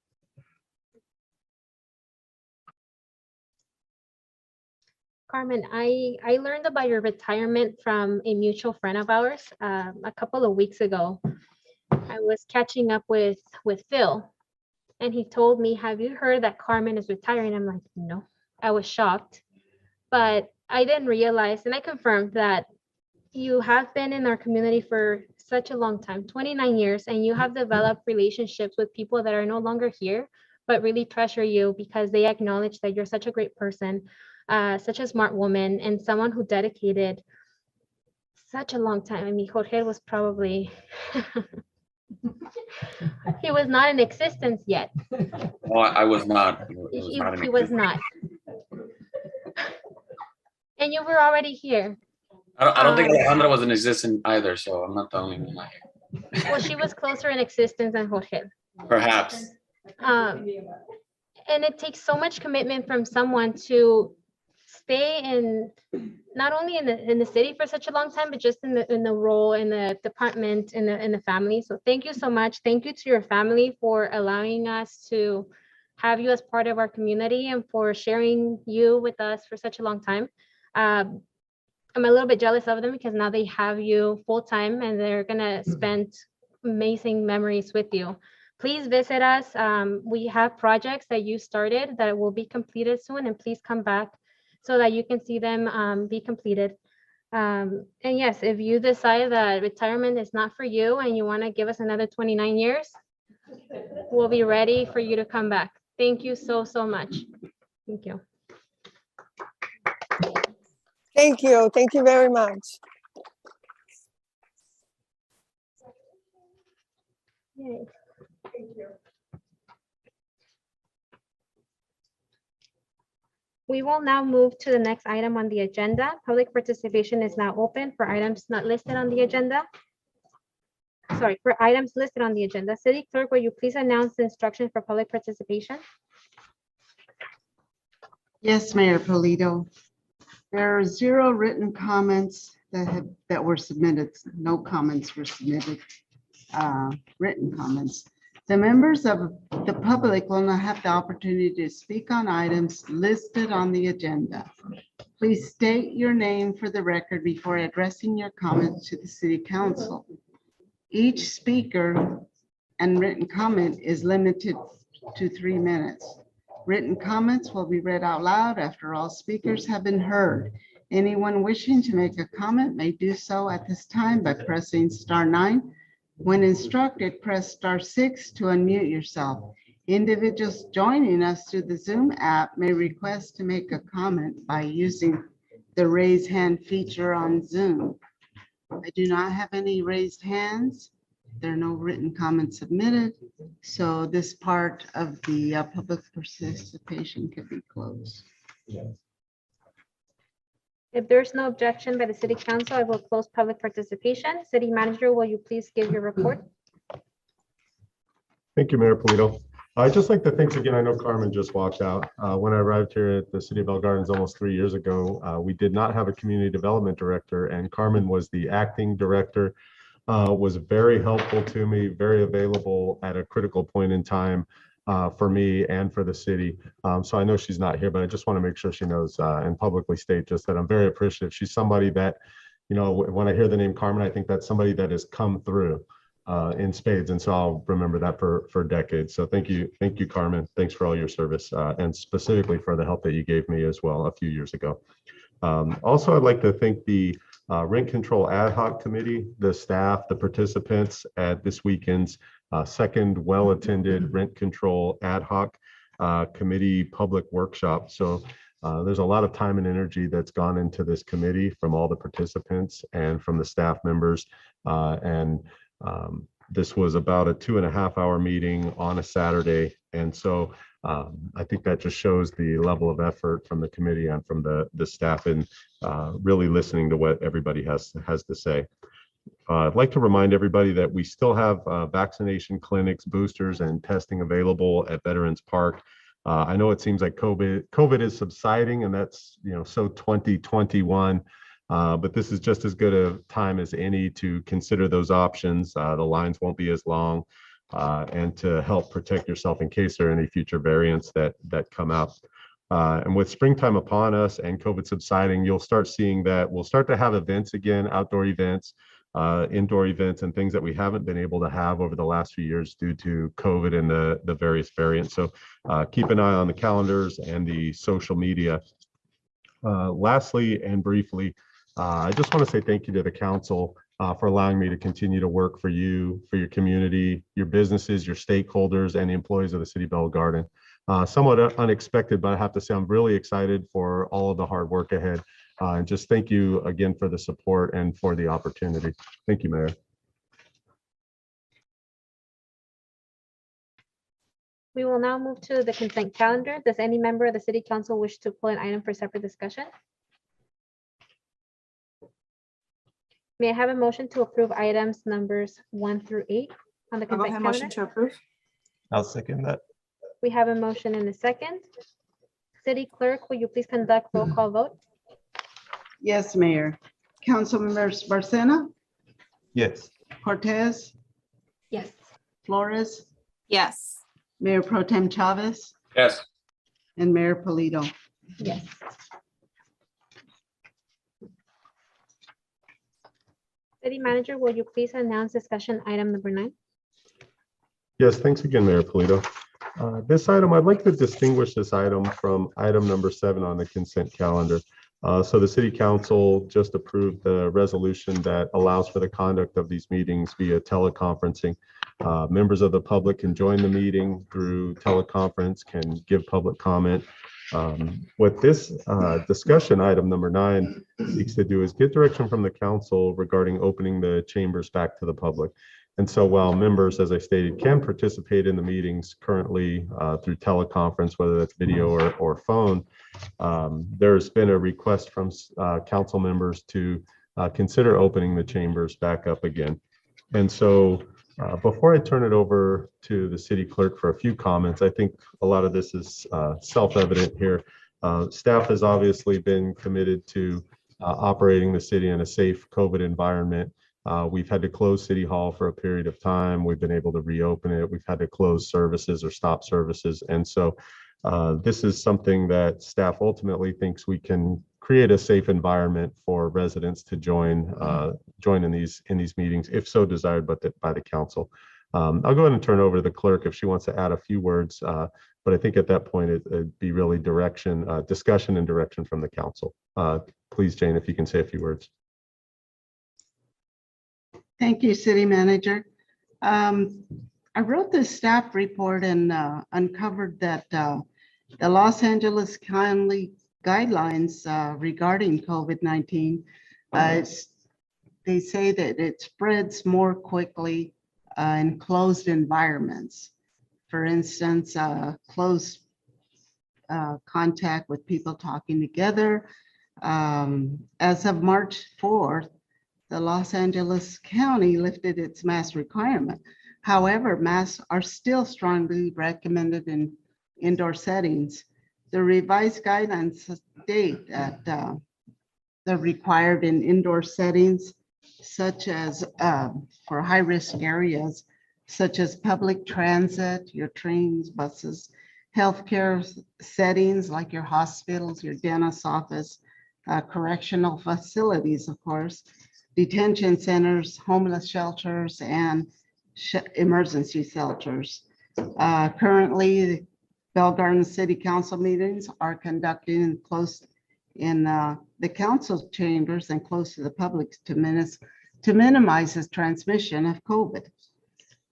Carmen, I learned about your retirement from a mutual friend of ours a couple of weeks ago. I was catching up with Phil, and he told me, "Have you heard that Carmen is retiring?" I'm like, "No." I was shocked, but I didn't realize, and I confirmed that you have been in our community for such a long time, 29 years, and you have developed relationships with people that are no longer here, but really treasure you because they acknowledge that you're such a great person, such a smart woman, and someone who dedicated such a long time. I mean, Jorge was probably, he was not in existence yet. Oh, I was not. He was not. And you were already here. I don't think Alejandra was in existence either, so I'm not the only one. Well, she was closer in existence than Jorge. Perhaps. And it takes so much commitment from someone to stay in, not only in the city for such a long time, but just in the role, in the department, in the family. So thank you so much. Thank you to your family for allowing us to have you as part of our community and for sharing you with us for such a long time. I'm a little bit jealous of them because now they have you full time and they're gonna spend amazing memories with you. Please visit us. We have projects that you started that will be completed soon, and please come back so that you can see them be completed. And yes, if you decide that retirement is not for you and you want to give us another 29 years, we'll be ready for you to come back. Thank you so much. Thank you. Thank you. Thank you very much. Yay. We will now move to the next item on the agenda. Public participation is now open for items not listed on the agenda. Sorry, for items listed on the agenda. City Clerk, will you please announce the instructions for public participation? Yes, Mayor Polito. There are 0 written comments that were submitted. No comments were submitted, written comments. The members of the public will not have the opportunity to speak on items listed on the agenda. Please state your name for the record before addressing your comments to the City Council. Each speaker and written comment is limited to 3 minutes. Written comments will be read out loud after all speakers have been heard. Anyone wishing to make a comment may do so at this time by pressing *9. When instructed, press *6 to unmute yourself. Individuals joining us through the Zoom app may request to make a comment by using the raise hand feature on Zoom. I do not have any raised hands. There are no written comments submitted, so this part of the public participation could be closed. If there's no objection by the City Council, I will close public participation. City Manager, will you please give your report? Thank you, Mayor Polito. I'd just like to thank again, I know Carmen just walked out. When I arrived here at the City of Bell Gardens almost 3 years ago, we did not have a community development director, and Carmen was the acting director, was very helpful to me, very available at a critical point in time for me and for the city. So I know she's not here, but I just want to make sure she knows and publicly state just that I'm very appreciative. She's somebody that, you know, when I hear the name Carmen, I think that's somebody that has come through in spades. And so I'll remember that for decades. So thank you, Carmen. Thanks for all your service and specifically for the help that you gave me as well a few years ago. Also, I'd like to thank the Rent Control Ad Hoc Committee, the staff, the participants at this weekend's second well-attended Rent Control Ad Hoc Committee public workshop. So there's a lot of time and energy that's gone into this committee from all the participants and from the staff members. This was about a 2.5-hour meeting on a Saturday. And so I think that just shows the level of effort from the committee and from the staff and really listening to what everybody has to say. I'd like to remind everybody that we still have vaccination clinics, boosters, and testing available at Veterans Park. I know it seems like COVID is subsiding, and that's, you know, so 2021. But this is just as good a time as any to consider those options. The lines won't be as long, and to help protect yourself in case there are any future variants that come out. And with springtime upon us and COVID subsiding, you'll start seeing that we'll start to have events again, outdoor events, indoor events, and things that we haven't been able to have over the last few years due to COVID and the various variants. So keep an eye on the calendars and the social media. Lastly and briefly, I just want to say thank you to the council for allowing me to continue to work for you, for your community, your businesses, your stakeholders, and the employees of the City of Bell Garden. Somewhat unexpected, but I have to say I'm really excited for all of the hard work ahead. And just thank you again for the support and for the opportunity. Thank you, Mayor. We will now move to the consent calendar. Does any member of the City Council wish to pull an item for separate discussion? May I have a motion to approve items numbers 1 through 8 on the I'll go consent ahead, motion calendar? to approve. I'll second that. We have a motion and a second. City Clerk, will you please conduct roll call vote? Yes, Mayor. Council members Barcena, Yes. Cortez, Yes. Flores, Yes. Mayor Pro Tem Chavez, Yes. and Mayor Polito. Yes. City Manager, will you please announce discussion item number 9? Yes, thanks again, Mayor Polito. This item, I'd like to distinguish this item from item number 7 on the consent calendar. So the City Council just approved the resolution that allows for the conduct of these meetings via teleconferencing. Members of the public can join the meeting through teleconference, can give public comment. What this discussion item number 9 seeks to do is get direction from the council regarding opening the chambers back to the public. And so while members, as I stated, can participate in the meetings currently through teleconference, whether that's video or phone, there's been a request from council members to consider opening the chambers back up again. And so before I turn it over to the city clerk for a few comments, I think a lot of this is self-evident here. Staff has obviously been committed to operating the city in a safe COVID environment. We've had to close City Hall for a period of time. We've been able to reopen it. We've had to close services or stop services. And so this is something that staff ultimately thinks we can create a safe environment for residents to join in these meetings, if so desired, but by the council. I'll go ahead and turn it over to the clerk if she wants to add a few words. But I think at that point, it'd be really discussion and direction from the council. Please, Jane, if you can say a few words. Thank you, City Manager. I wrote this staff report and uncovered that the Los Angeles County guidelines regarding COVID-19, they say that it spreads more quickly in closed environments. For instance, close contact with people talking together. As of March 4th, the Los Angeles County lifted its mask requirement. However, masks are still strongly recommended in indoor settings. The revised guidelines state that they're required in indoor settings, such as for high-risk areas, such as public transit, your trains, buses, healthcare settings like your hospitals, your dentist's office, correctional facilities, of course, detention centers, homeless shelters, and emergency shelters. Currently, Bell Garden City Council meetings are conducted in the council chambers and close to the public to minimize the transmission of COVID.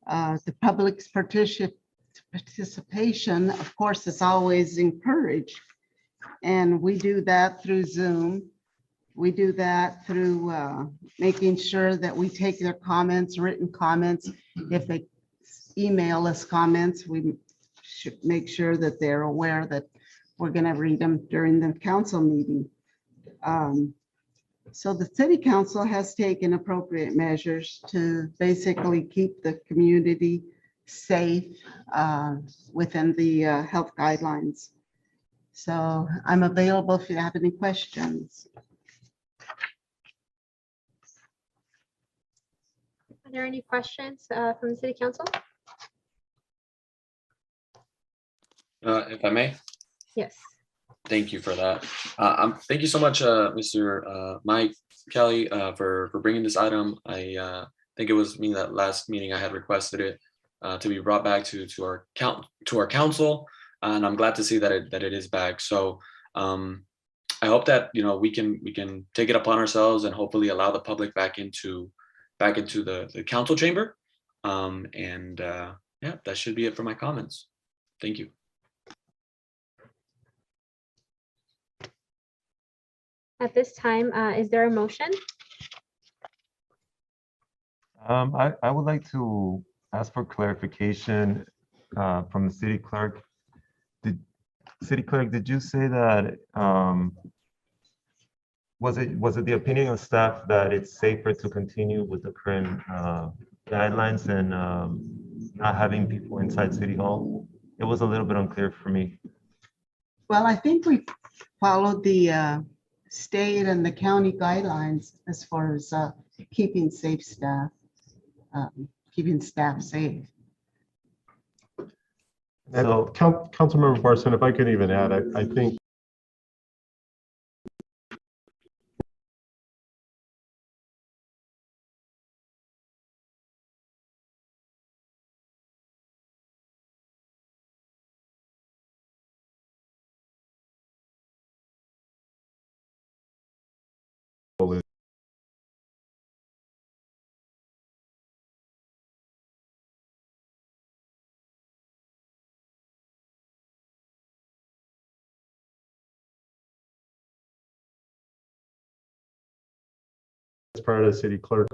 The public's participation, of course, is always encouraged, and we do that through Zoom. We do that through making sure that we take their comments, written comments. If they email us comments, we should make sure that they're aware that we're going to read them during the council meeting. So the city council has taken appropriate measures to basically keep the community safe within the health guidelines. So I'm available if you have any questions. Are there any questions from the city council? If I may. Yes. Thank you for that. Thank you so much, Mr. Mike Kelly, for bringing this item. I think it was me that last meeting I had requested it to be brought back to our council, and I'm glad to see that it is back. So I hope that we can take it upon ourselves and hopefully allow the public back into the council chamber. Yeah, that should be it for my comments. Thank you. At this time, is there a motion? I would like to ask for clarification from the city clerk. City clerk, did you say that Was it the opinion of staff that it's safer to continue with the current guidelines and not having people inside City Hall? It was a little bit unclear for me. Well, I think we followed the state and the county guidelines as far as keeping safe staff, keeping staff safe. So, Councilmember Parson, if I could even add, I think prior to the city clerk.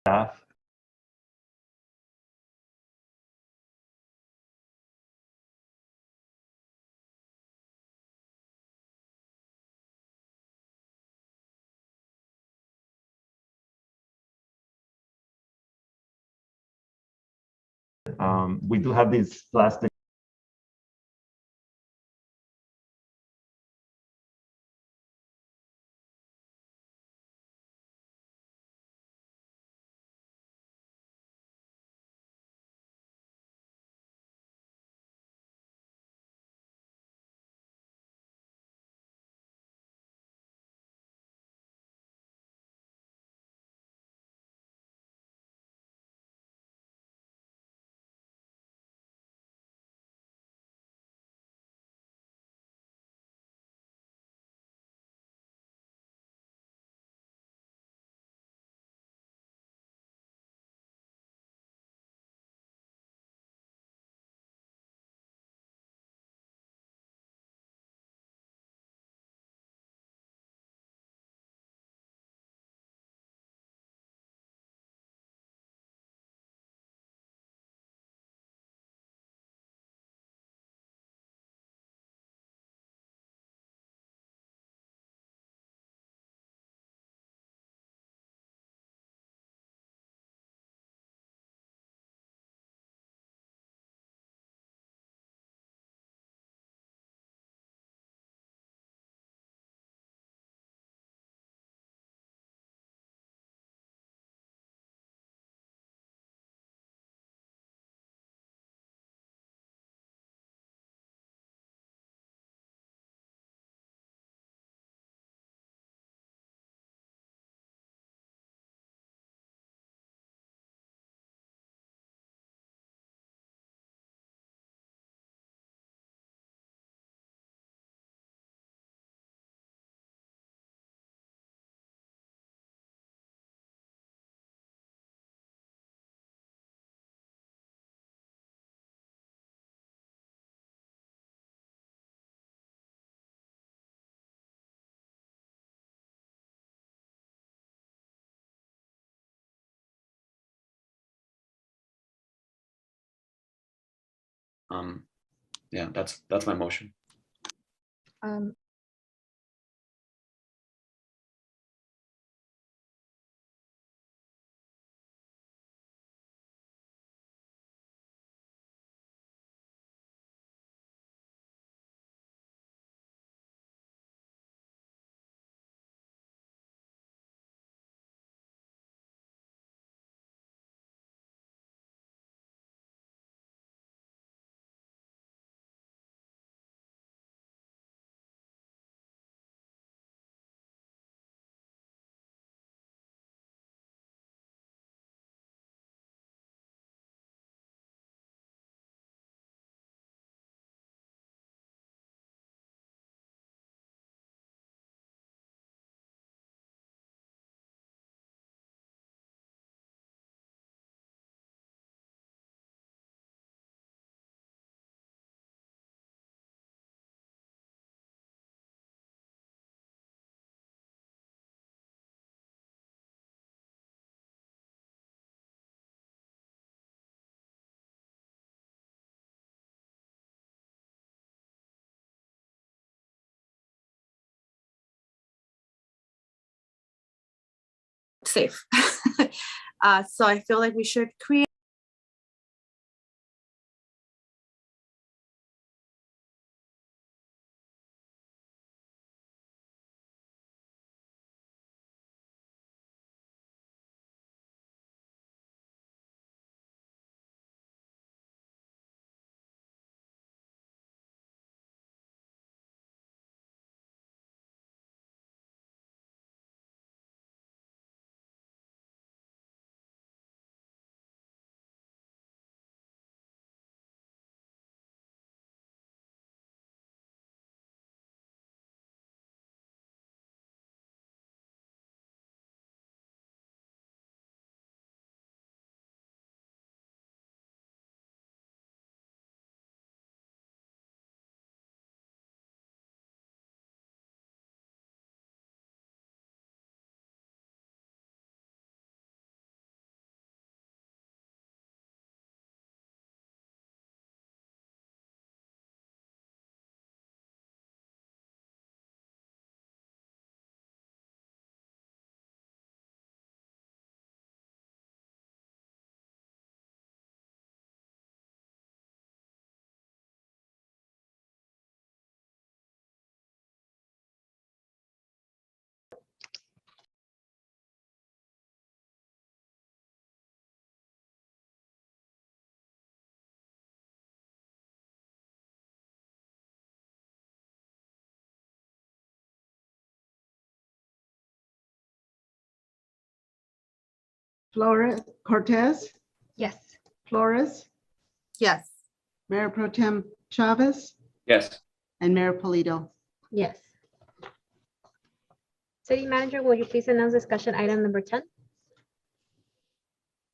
Staff. We do have these plastic Yeah, that's my motion. Um, safe. So I feel like we should create Flores Cortez, Yes. Flores, yes. Mayor Pro Tem Chavez, Yes. and Mayor Polito. Yes. City Manager, will you please announce discussion item number 10?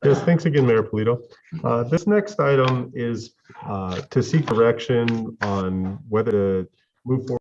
Yes, thanks again, Mayor Polito. This next item is to seek direction on whether to move forward.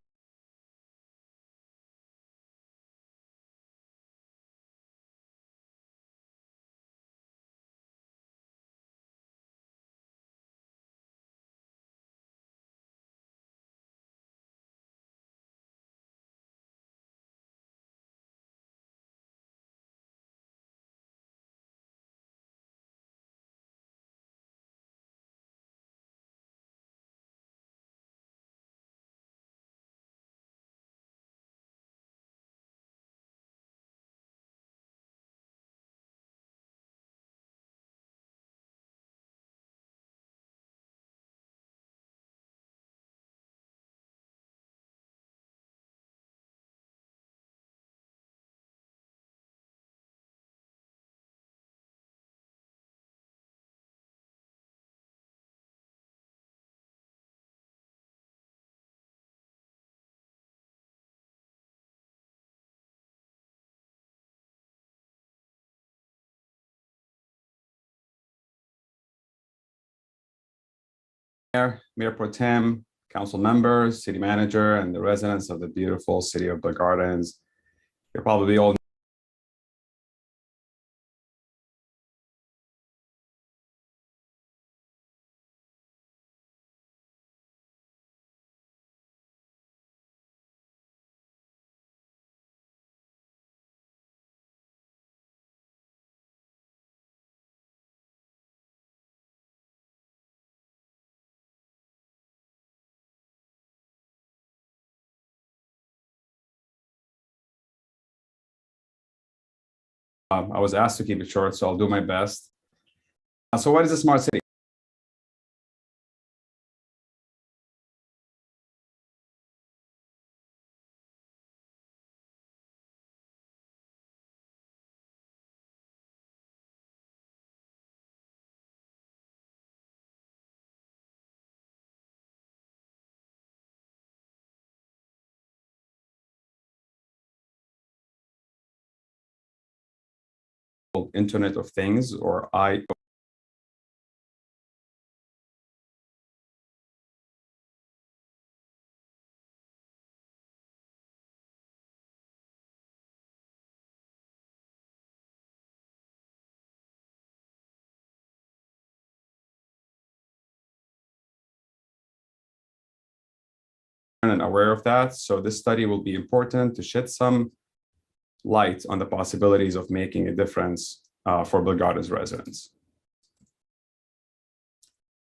Mayor Pro Tem, council members, city manager, and the residents of the beautiful city of the Gardens. You're probably all I was asked to keep it short, so I'll do my best. So what is a smart city? Internet of Things, or I. And aware of that. So this study will be important to shed some light on the possibilities of making a difference for Bill Gardens residents.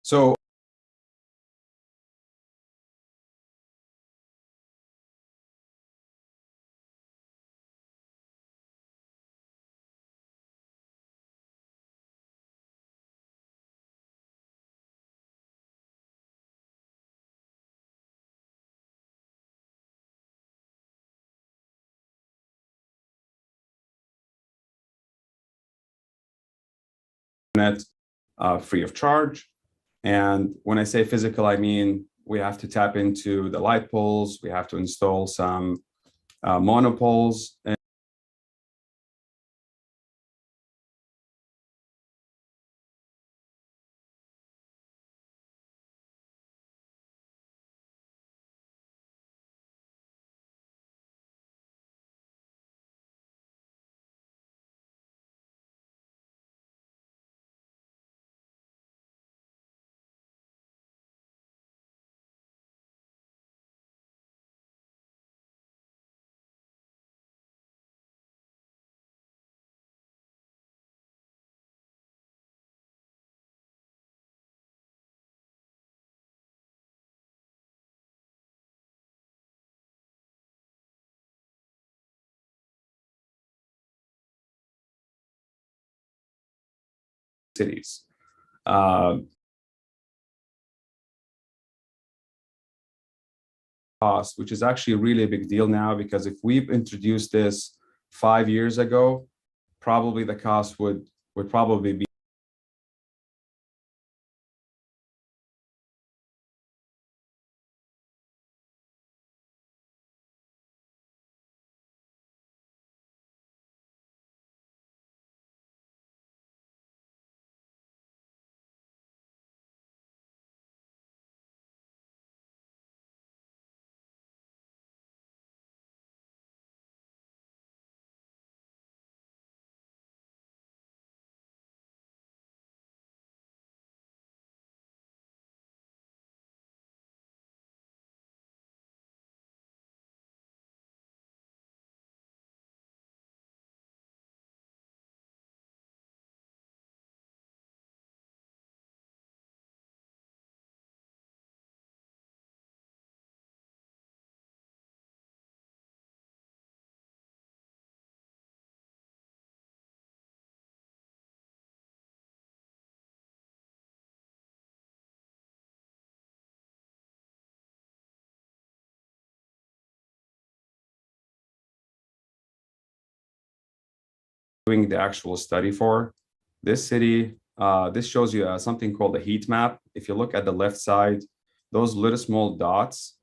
So net free of charge. And when I say physical, I mean we have to tap into the light poles, we have to install some monopoles. And cities. Cost, which is actually really a big deal now, because if we've introduced this 5 years ago, probably the cost would probably be doing the actual study for this city. This shows you something called a heat map. If you look at the left side, those little small dots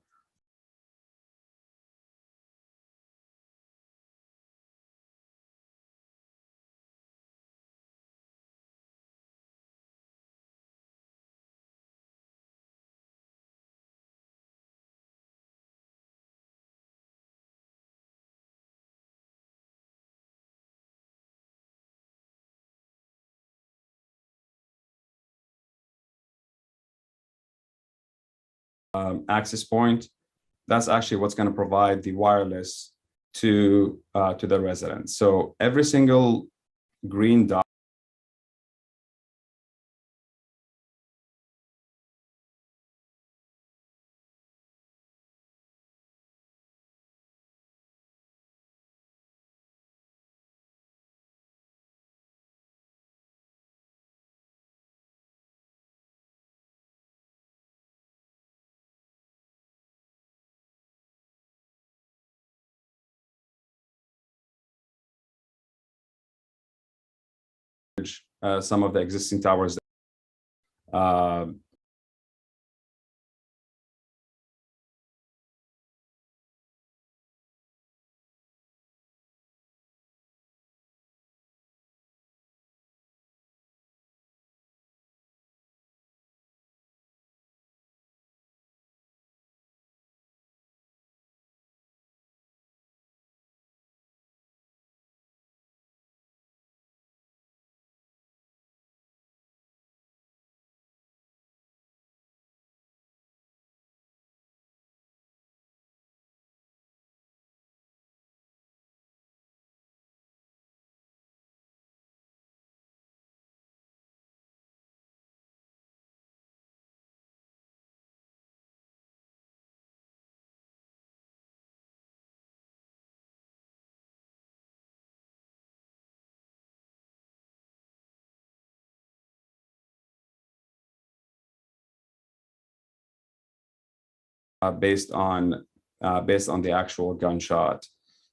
access point, that's actually what's going to provide the wireless to the residents. So every single green dot some of the existing towers. based on the actual gunshot.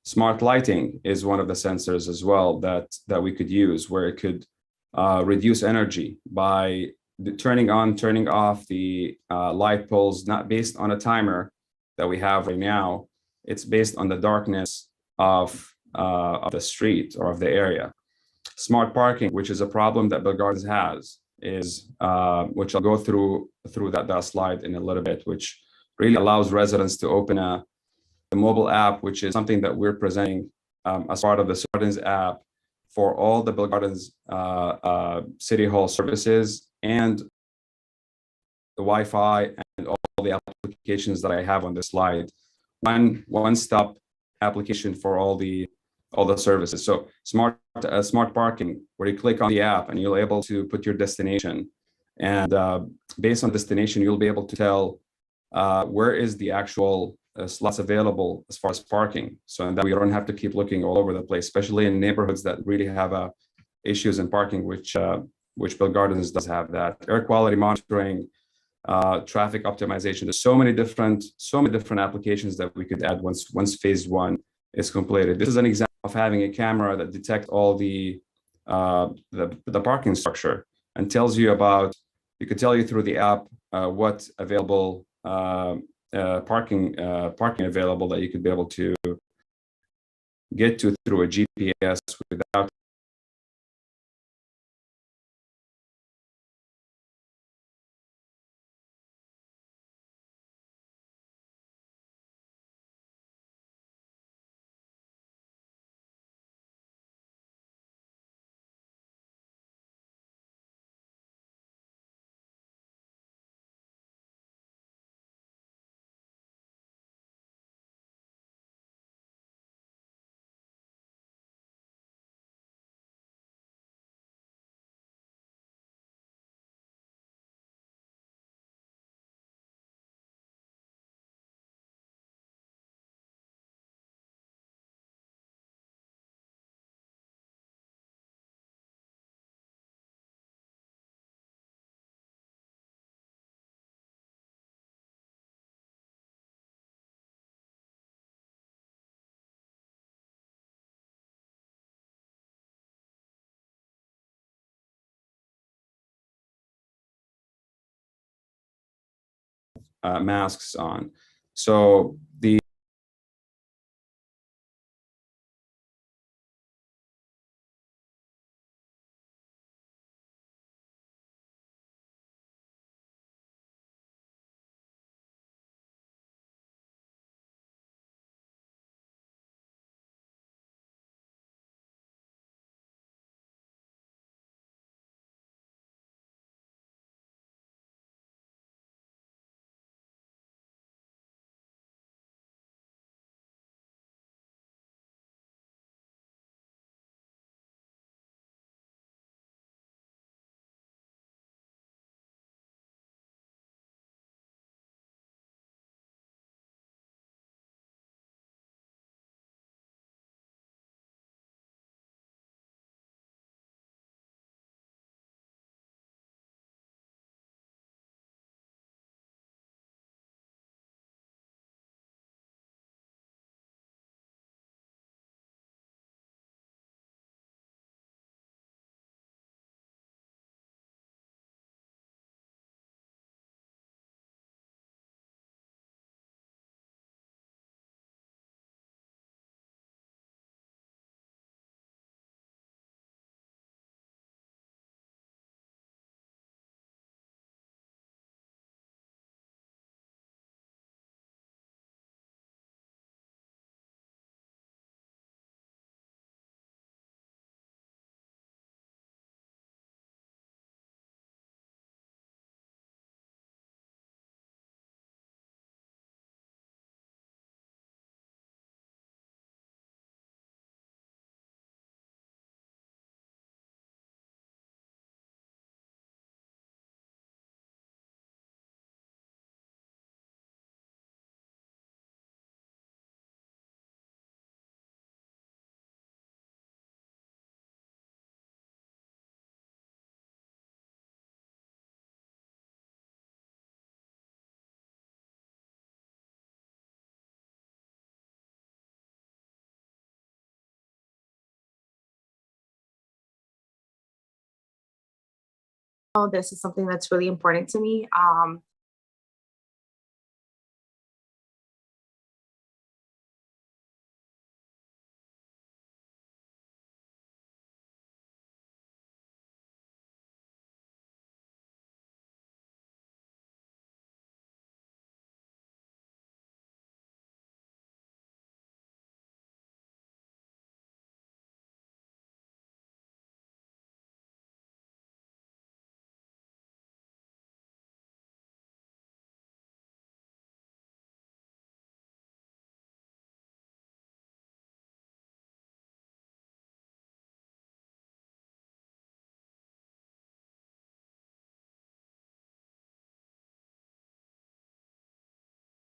Smart lighting is one of the sensors as well that we could use, where it could reduce energy by turning on, turning off the light poles, not based on a timer that we have right now. It's based on the darkness of the street or of the area. Smart parking, which is a problem that Bill Gardens has, is which I'll go through that slide in a little bit, which really allows residents to open a mobile app, which is something that we're presenting as part of the Gardens app for all the Bill Gardens City Hall services and the Wi-Fi and all the applications that I have on this slide. One-stop application for all the services. So smart parking, where you click on the app and you're able to put your destination, and based on destination, you'll be able to tell where is the actual slots available as far as parking, so that we don't have to keep looking all over the place, especially in neighborhoods that really have issues in parking, which Bill Gardens does have that. Air quality monitoring, traffic optimization. There's so many different applications that we could add once phase one is completed. This is an example of having a camera that detects all the parking structure and tells you about. It could tell you through the app what available parking available that you could be able to get to through a GPS without masks on. So the This is something that's really important to me.